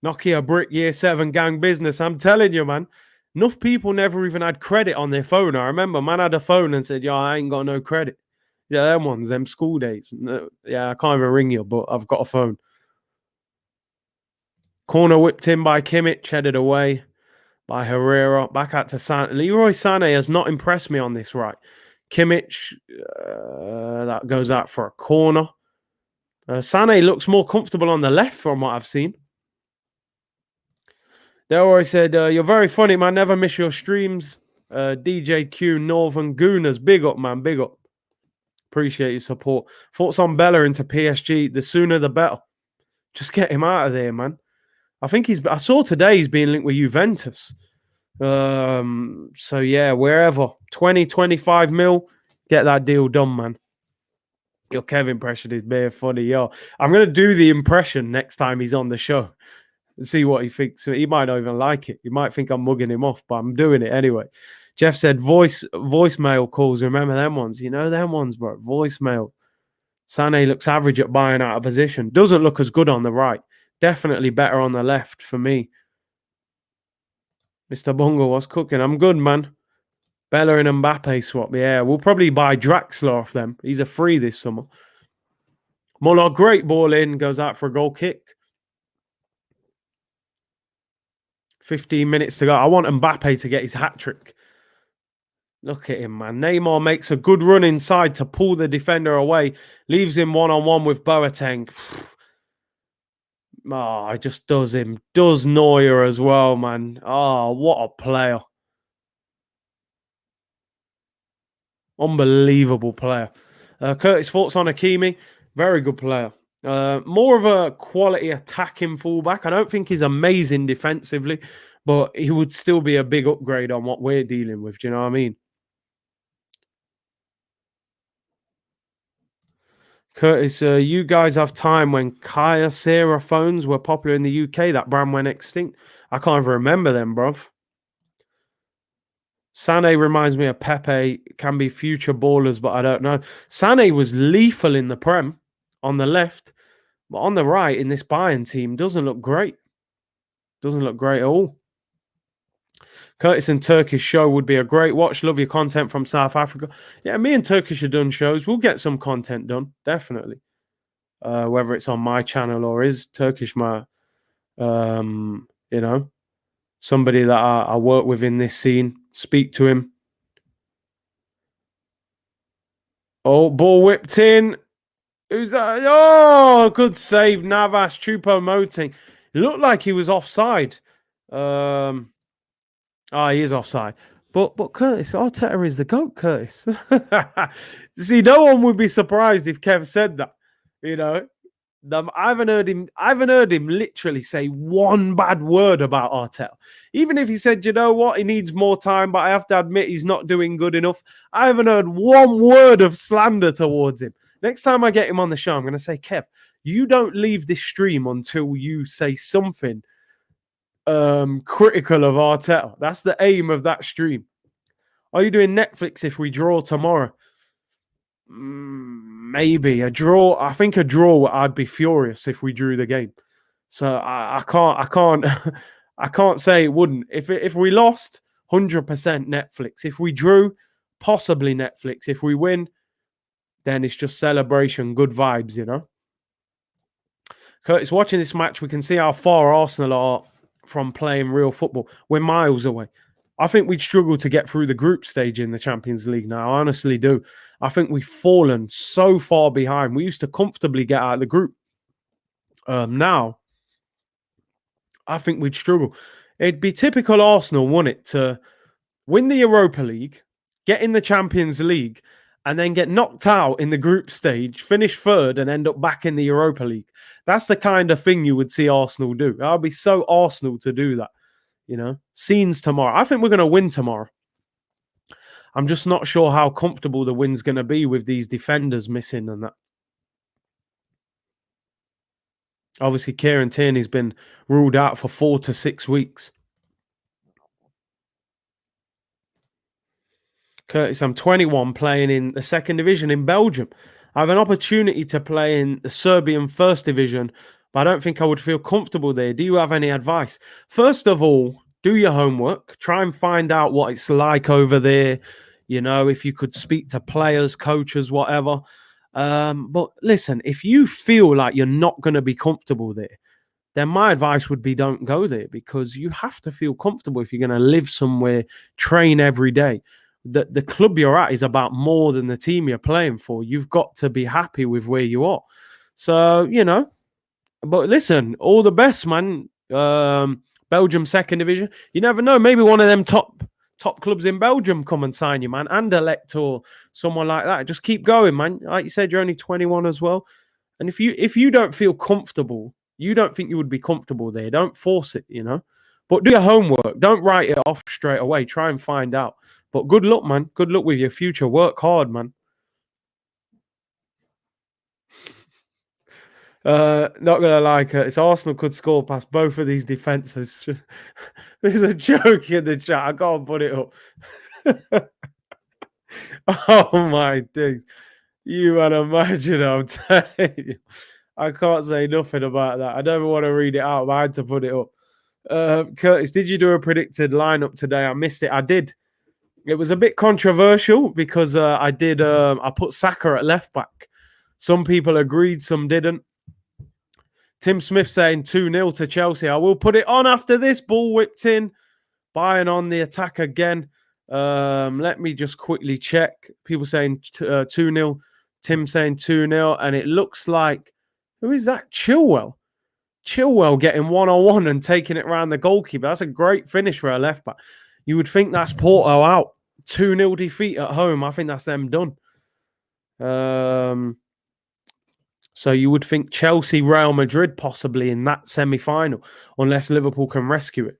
[SPEAKER 1] Nokia brick year 7 gang business. I'm telling you, man. Enough people never even had credit on their phone. I remember man had a phone and said, "Yo, I ain't got no credit." Yeah, them ones, them school days. Yeah, I can't even ring you, but I've got a phone. Corner whipped in by Kimmich, headed away by Herrera. Back out to Sané. Leroy Sané has not impressed me on this right. Kimmich, that goes out for a corner. Sané looks more comfortable on the left from what I've seen. Delroy said, "You're very funny, man. Never miss your streams." DJQ Northern Gooners. Big up, man. Big up. Appreciate your support. Thoughts on Bella into PSG? The sooner the better. Just get him out of there, man. I think I saw today he's being linked with Juventus. So yeah, wherever. 20, 25 mil. Get that deal done, man. Your Kev impression is bare funny, yo. I'm going to do the impression next time he's on the show and see what he thinks. He might not even like it. He might think I'm mugging him off, but I'm doing it anyway. Jeff said voicemail calls. Remember them ones? You know them ones, bro. Voicemail. Sané looks average at buying out of position. Doesn't look as good on the right. Definitely better on the left for me. Mr. Bungle, what's cooking? I'm good, man. Bella and Mbappé swap. Yeah, we'll probably buy Draxler off them. He's a free this summer. Muller, great ball in. Goes out for a goal kick. 15 minutes to go. I want Mbappé to get his hat-trick. Look at him, man. Neymar makes a good run inside to pull the defender away. Leaves him one-on-one with Boateng. Oh, it just does him. Does Neuer as well, man. Oh, what a player. Unbelievable player. Curtis, thoughts on Hakimi? Very good player. More of a quality attacking fullback. I don't think he's amazing defensively, but he would still be a big upgrade on what we're dealing with. Do you know what I mean? Curtis, you guys have time when Kyocera phones were popular in the UK. That brand went extinct. I can't even remember them, bruv. Sané reminds me of Pepe. Can be future ballers, but I don't know. Sané was lethal in the Prem on the left, but on the right in this Bayern team doesn't look great. Doesn't look great at all. Curtis and Turkish show would be a great watch. Love your content from South Africa. Yeah, me and Turkish have done shows. We'll get some content done, definitely. Whether it's on my channel or is Turkish my, you know, somebody that I work with in this scene. Speak to him. Oh, ball whipped in. Who's that? Oh, good save. Navas, Choupo-Moting. It looked like he was offside. He is offside. But Curtis, Arteta is the GOAT, Curtis. See, no one would be surprised if Kev said that. You know, I haven't heard him literally say one bad word about Arteta. Even if he said, you know what, he needs more time, but I have to admit he's not doing good enough. I haven't heard one word of slander towards him. Next time I get him on the show, I'm going to say, Kev, you don't leave this stream until you say something critical of Arteta. That's the aim of that stream. Are you doing Netflix if we draw tomorrow? Maybe a draw. I think a draw. I'd be furious if we drew the game. So I can't say it wouldn't. If we lost, 100% Netflix. If we drew, possibly Netflix. If we win, then it's just celebration, good vibes, you know. Curtis, watching this match, we can see how far Arsenal are from playing real football. We're miles away. I think we'd struggle to get through the group stage in the Champions League now. I honestly do. I think we've fallen so far behind. We used to comfortably get out of the group. Now, I think we'd struggle. It'd be typical Arsenal, wouldn't it, to win the Europa League, get in the Champions League, and then get knocked out in the group stage, finish third, and end up back in the Europa League. That's the kind of thing you would see Arsenal do. I'll be so Arsenal to do that. You know, scenes tomorrow. I think we're going to win tomorrow. I'm just not sure how comfortable the win's going to be with these defenders missing and that. Obviously, Kieran Tierney's been ruled out for 4 to 6 weeks. Curtis, I'm 21, playing in the second division in Belgium. I have an opportunity to play in the Serbian first division, but I don't think I would feel comfortable there. Do you have any advice? First of all, do your homework. Try and find out what it's like over there. You know, if you could speak to players, coaches, whatever. But listen, if you feel like you're not going to be comfortable there, then my advice would be don't go there, because you have to feel comfortable if you're going to live somewhere, train every day. The club you're at is about more than the team you're playing for. You've got to be happy with where you are. So, but listen, all the best, man. Belgium second division. You never know. Maybe one of them top clubs in Belgium come and sign you, man. Anderlecht or someone like that. Just keep going, man. Like you said, you're only 21 as well. And if you don't feel comfortable, you don't think you would be comfortable there, don't force it. But do your homework. Don't write it off straight away. Try and find out. But good luck, man. Good luck with your future. Work hard, man. Not gonna like it. It's Arsenal could score past both of these defenses. There's a joke in the chat. I can't put it up. Oh my days. You man, imagine, I'm telling you. I can't say nothing about that. I don't even want to read it out, but I had to put it up. Curtis, did you do a predicted lineup today? I missed it. I did. It was a bit controversial because I put Saka at left back. Some people agreed, some didn't. Tim Smith saying 2-0 to Chelsea. I will put it on after this. Ball whipped in. Bayern on the attack again. Let me just quickly check. People saying 2-0. Tim saying 2-0. And it looks like, who is that? Chilwell. Chilwell getting one-on-one and taking it around the goalkeeper. That's a great finish for a left back. You would think that's Porto out. 2-0 defeat at home. I think that's them done. So you would think Chelsea, Real Madrid possibly in that semi-final, unless Liverpool can rescue it.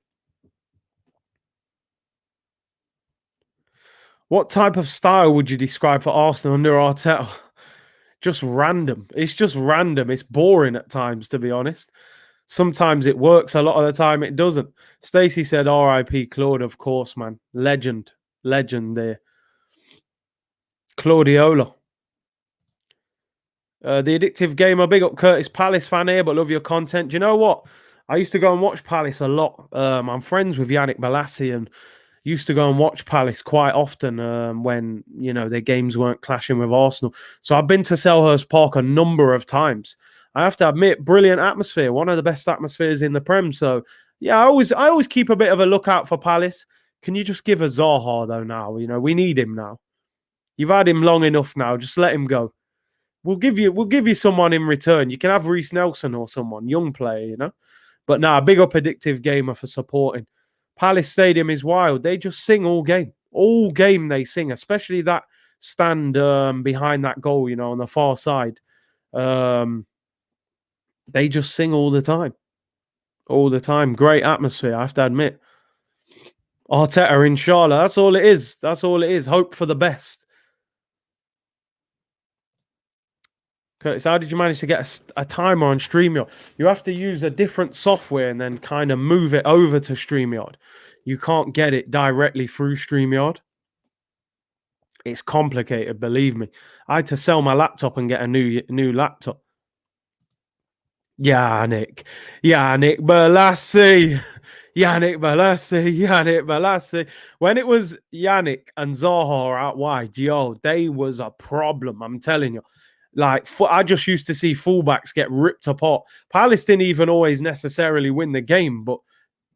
[SPEAKER 1] What type of style would you describe for Arsenal under Arteta? Just random. It's just random. It's boring at times, to be honest. Sometimes it works. A lot of the time it doesn't. Stacey said R.I.P. Claude, of course, man. Legend there. Claudiola. The Addictive Gamer, big up Curtis, Palace fan here, but love your content. Do you know what? I used to go and watch Palace a lot. I'm friends with Yannick Bolasie and used to go and watch Palace quite often when, their games weren't clashing with Arsenal. So I've been to Selhurst Park a number of times. I have to admit, brilliant atmosphere, one of the best atmospheres in the Prem. So, yeah, I always keep a bit of a lookout for Palace. Can you just give us Zaha, though, now? We need him now. You've had him long enough now. Just let him go. We'll give you someone in return. You can have Reece Nelson or someone, young player, But nah, big up Addictive Gamer for supporting. Palace Stadium is wild. They just sing all game. All game they sing, especially that stand behind that goal, on the far side. They just sing all the time. All the time. Great atmosphere, I have to admit. Arteta, inshallah. That's all it is. That's all it is. Hope for the best. Curtis, how did you manage to get a timer on StreamYard? You have to use a different software and then kind of move it over to StreamYard. You can't get it directly through StreamYard. It's complicated, believe me. I had to sell my laptop and get a new laptop. Yannick Bolasie. When it was Yannick and Zaha out wide, they was a problem, I'm telling you. Like, I just used to see fullbacks get ripped apart. Palace didn't even always necessarily win the game, but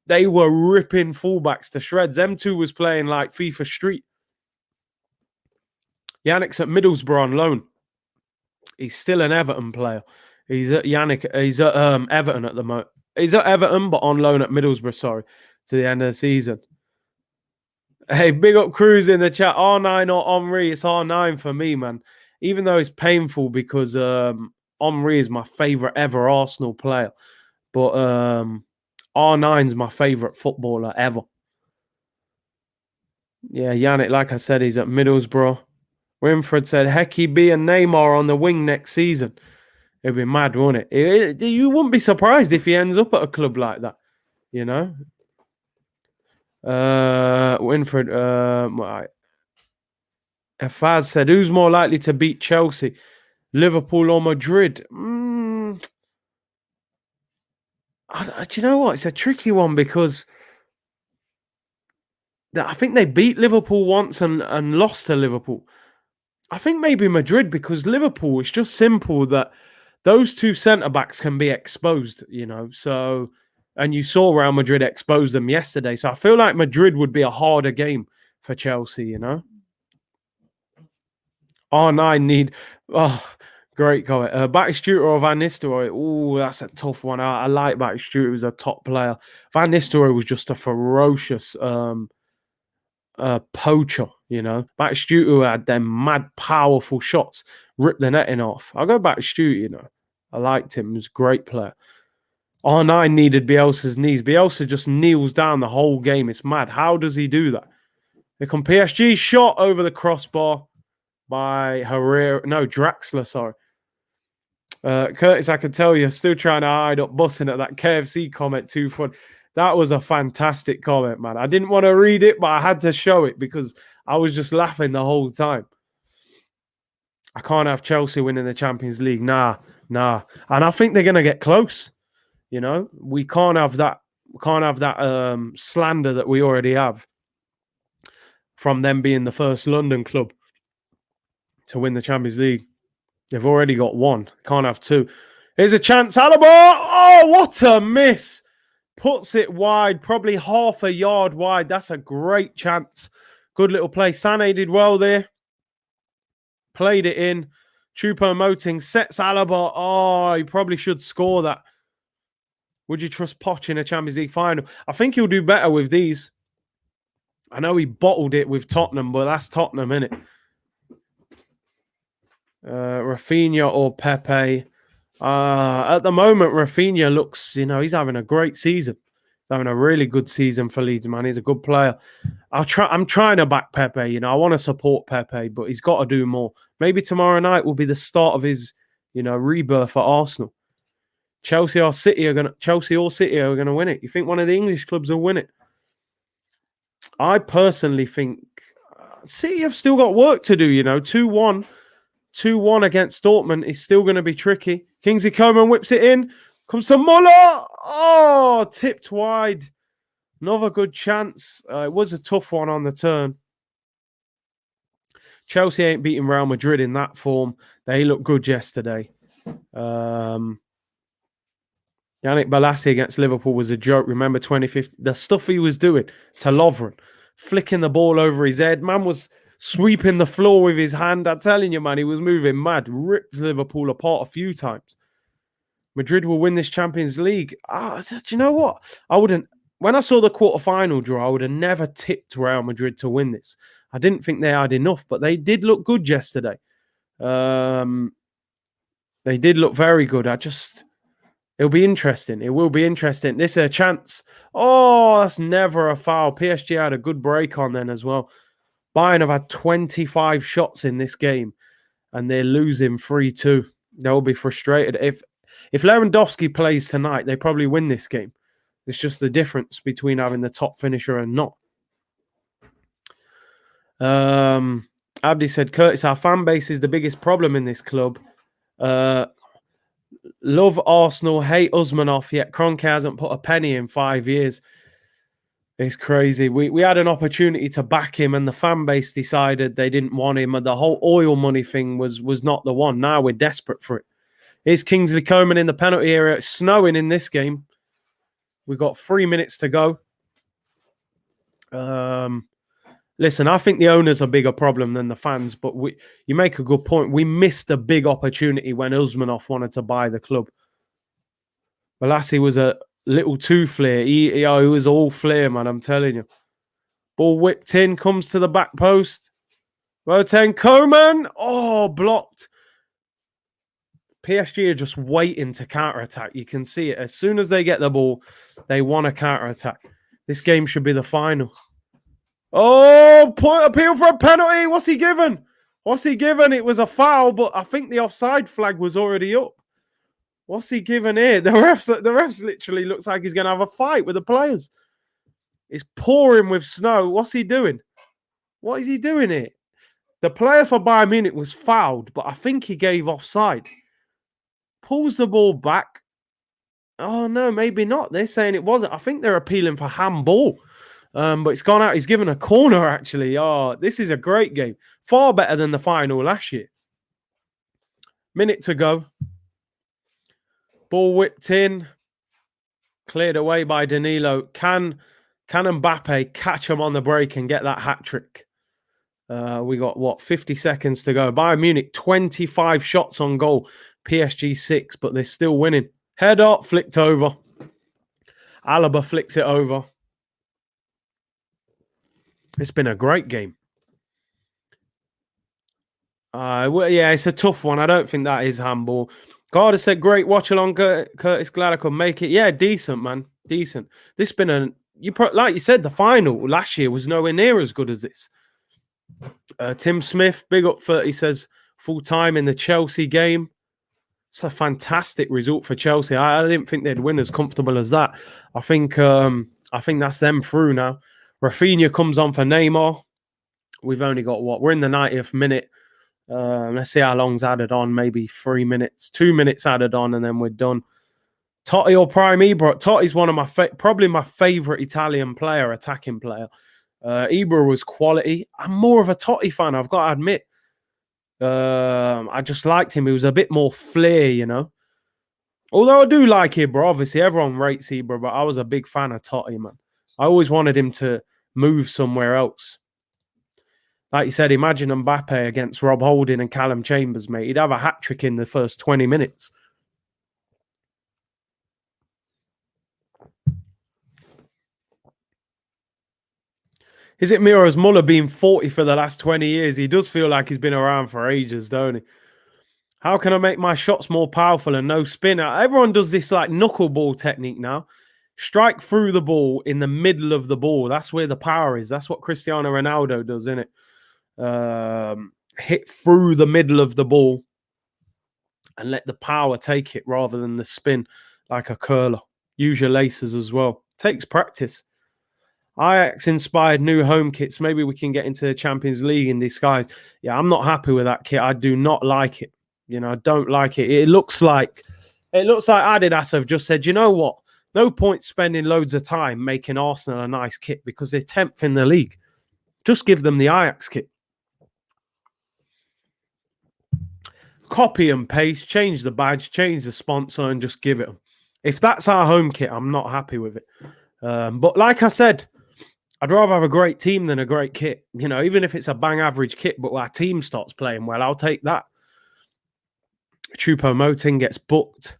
[SPEAKER 1] they were ripping fullbacks to shreds. Them two was playing like FIFA Street. Yannick's at Middlesbrough on loan. He's still an Everton player. He's at Everton at the moment. He's at Everton, but on loan at Middlesbrough, to the end of the season. Hey, big up Cruz in the chat. R9 or Henry? It's R9 for me, man. Even though it's painful because Henry is my favourite ever Arsenal player. But R9's my favourite footballer ever. Yeah, Yannick, like I said, he's at Middlesbrough. Winfred said, Hecky B and Neymar on the wing next season. It'd be mad, wouldn't it? You wouldn't be surprised if he ends up at a club like that, you know? Winfred, right. Faz said, who's more likely to beat Chelsea, Liverpool or Madrid? Do you know what? It's a tricky one because I think they beat Liverpool once and lost to Liverpool. I think maybe Madrid, because Liverpool, it's just simple that those two centre-backs can be exposed, you know. So, and you saw Real Madrid expose them yesterday. So I feel like Madrid would be a harder game for Chelsea, you know. R9 need... Oh, great comment. Batistuta or Van Nistelrooy? Oh, that's a tough one. I like Batistuta. He was a top player. Van Nistelrooy was just a ferocious... poacher, you know. Batistuta had them mad, powerful shots, ripped the netting off. I'll go Batistuta, you know. I liked him. He was a great player. R9 needed Bielsa's knees. Bielsa just kneels down the whole game. It's mad. How does he do that? Here come PSG, shot over the crossbar by Draxler, sorry. Curtis, I can tell you're still trying to hide up bussing at that KFC comment too fun. That was a fantastic comment, man. I didn't want to read it, but I had to show it because I was just laughing the whole time. I can't have Chelsea winning the Champions League. Nah. And I think they're going to get close. You know, we can't have that. Slander that we already have from them being the first London club to win the Champions League. They've already got one. Can't have two. Here's a chance. Alaba. Oh, what a miss. Puts it wide, probably half a yard wide. That's a great chance. Good little play. Sané did well there. Played it in. Choupo-Moting sets Alaba. Oh, he probably should score that. Would you trust Poch in a Champions League final? I think he'll do better with these. I know he bottled it with Tottenham, but that's Tottenham, innit? Rafinha or Pepe? At the moment, Rafinha looks, you know, he's having a great season. He's having a really good season for Leeds, man. He's a good player. I'm trying to back Pepe, you know. I want to support Pepe, but he's got to do more. Maybe tomorrow night will be the start of his, you know, rebirth for Arsenal. Chelsea or City are gonna win it. You think one of the English clubs will win it? I personally think City have still got work to do, you know. 2-1 against Dortmund is still going to be tricky. Kingsley Coman whips it in. Comes to Muller. Oh, tipped wide. Another good chance. It was a tough one on the turn. Chelsea ain't beating Real Madrid in that form. They looked good yesterday. Yannick Bolasie against Liverpool was a joke. Remember 2015? The stuff he was doing to Lovren. Flicking the ball over his head. Man was sweeping the floor with his hand. I'm telling you, man, he was moving mad. Ripped Liverpool apart a few times. Madrid will win this Champions League. Do you know what? When I saw the quarterfinal draw, I would have never tipped Real Madrid to win this. I didn't think they had enough, but they did look good yesterday. They did look very good. It'll be interesting. It will be interesting. This is a chance. Oh, that's never a foul. PSG had a good break on then as well. Bayern have had 25 shots in this game, and they're losing 3-2. They'll be frustrated. If Lewandowski plays tonight, they probably win this game. It's just the difference between having the top finisher and not. Abdi said, Curtis, our fan base is the biggest problem in this club. Love Arsenal, hate Usmanov, yet Kroenke hasn't put a penny in 5 years. It's crazy. We had an opportunity to back him, and the fan base decided they didn't want him. And the whole oil money thing was not the one. Now we're desperate for it. Here's Kingsley Coman in the penalty area. It's snowing in this game. We've got 3 minutes to go. Listen, I think the owner's a bigger problem than the fans, but you make a good point. We missed a big opportunity when Usmanov wanted to buy the club. Bolasie was a little too flair. He was all flair, man, I'm telling you. Ball whipped in, comes to the back post. Boateng, Coman. Oh, blocked. PSG are just waiting to counter-attack. You can see it. As soon as they get the ball, they want to counter-attack. This game should be the final. Oh, point appeal for a penalty. What's he given? It was a foul, but I think the offside flag was already up. What's he giving here? The refs literally looks like he's going to have a fight with the players. It's pouring with snow. What's he doing? What is he doing here? The player for Bayern Munich was fouled, but I think he gave offside. Pulls the ball back. Oh, no, maybe not. They're saying it wasn't. I think they're appealing for handball. But it's gone out. He's given a corner, actually. Oh, this is a great game. Far better than the final last year. Minute to go. Ball whipped in. Cleared away by Danilo. Can Mbappé catch him on the break and get that hat-trick? We got, 50 seconds to go. Bayern Munich, 25 shots on goal. PSG 6, but they're still winning. Header, flicked over. Alaba flicks it over. It's been a great game. Well, yeah, it's a tough one. I don't think that is handball. Carter said, great watch along, Curtis. Glad I could make it. Yeah, decent, man. Decent. This has been like you said, the final last year was nowhere near as good as this. Tim Smith, big up 30, says full time in the Chelsea game. It's a fantastic result for Chelsea. I didn't think they'd win as comfortable as that. I think that's them through now. Rafinha comes on for Neymar. We've only got we're in the 90th minute. Let's see how long's added on. Maybe 3 minutes, 2 minutes added on, and then we're done. Totti or Prime Ibra. Totti's one of probably my favourite Italian player, attacking player. Ibra was quality. I'm more of a Totti fan, I've got to admit. I just liked him. He was a bit more flair, you know. Although I do like Ibra, obviously everyone rates Ibra, but I was a big fan of Totti, man. I always wanted him to move somewhere else. Like you said, imagine Mbappé against Rob Holding and Callum Chambers, mate. He'd have a hat-trick in the first 20 minutes. Is it me or has Muller been 40 for the last 20 years? He does feel like he's been around for ages, don't he? How can I make my shots more powerful and no spin? Everyone does this like knuckleball technique now. Strike through the ball in the middle of the ball. That's where the power is. That's what Cristiano Ronaldo does, isn't it? Hit through the middle of the ball and let the power take it rather than the spin like a curler. Use your laces as well. Takes practice. Ajax inspired new home kits. Maybe we can get into the Champions League in disguise. Yeah, I'm not happy with that kit. I do not like it. You know, I don't like it. It looks like Adidas have just said, you know what? No point spending loads of time making Arsenal a nice kit because they're 10th in the league. Just give them the Ajax kit. Copy and paste, change the badge, change the sponsor, and just give it them. If that's our home kit, I'm not happy with it. But like I said, I'd rather have a great team than a great kit. You know, even if it's a bang average kit, but our team starts playing well, I'll take that. Choupo-Moting gets booked.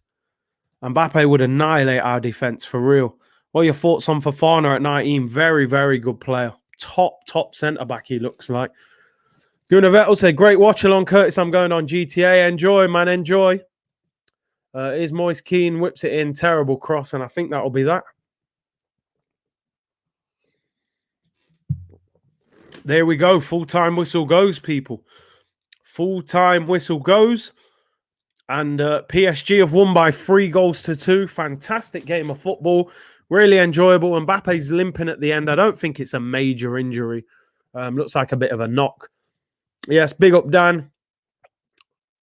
[SPEAKER 1] Mbappé would annihilate our defense for real. What are your thoughts on Fofana at 19? Very, very good player. Top centre-back, he looks like. Gunnar Vettel said, great watch along, Curtis. I'm going on GTA. Enjoy, man, enjoy. Here's Moise Keane, whips it in. Terrible cross, and I think that'll be that. There we go. Full-time whistle goes, people. Full-time whistle goes. And PSG have won by 3-2. Fantastic game of football. Really enjoyable. Mbappe's limping at the end. I don't think it's a major injury. Looks like a bit of a knock. Yes, big up, Dan.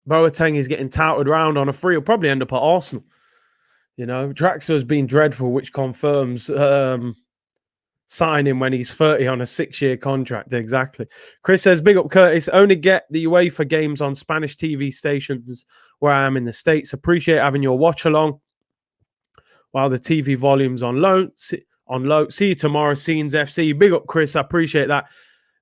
[SPEAKER 1] Boateng is getting touted around on a free. He'll probably end up at Arsenal. You know, Draxler has been dreadful, which confirms signing when he's 30 on a 6-year contract. Exactly. Chris says, big up, Curtis. Only get the UEFA games on Spanish TV stations where I am in the States. Appreciate having your watch along while the TV volume's on low. See you tomorrow, Scenes FC. Big up, Chris. I appreciate that.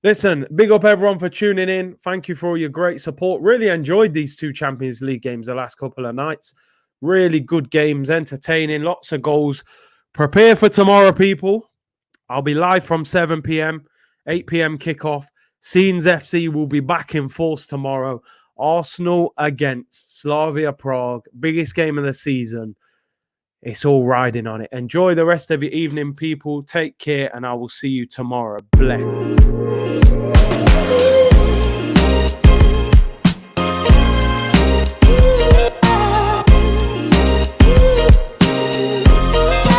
[SPEAKER 1] Listen, big up everyone for tuning in. Thank you for all your great support. Really enjoyed these 2 Champions League games the last couple of nights. Really good games, entertaining, lots of goals. Prepare for tomorrow, people. I'll be live from 7 p.m, 8 p.m. kickoff. Scenes FC will be back in force tomorrow. Arsenal against Slavia Prague. Biggest game of the season. It's all riding on it. Enjoy the rest of your evening, people. Take care, and I will see you tomorrow. Bless.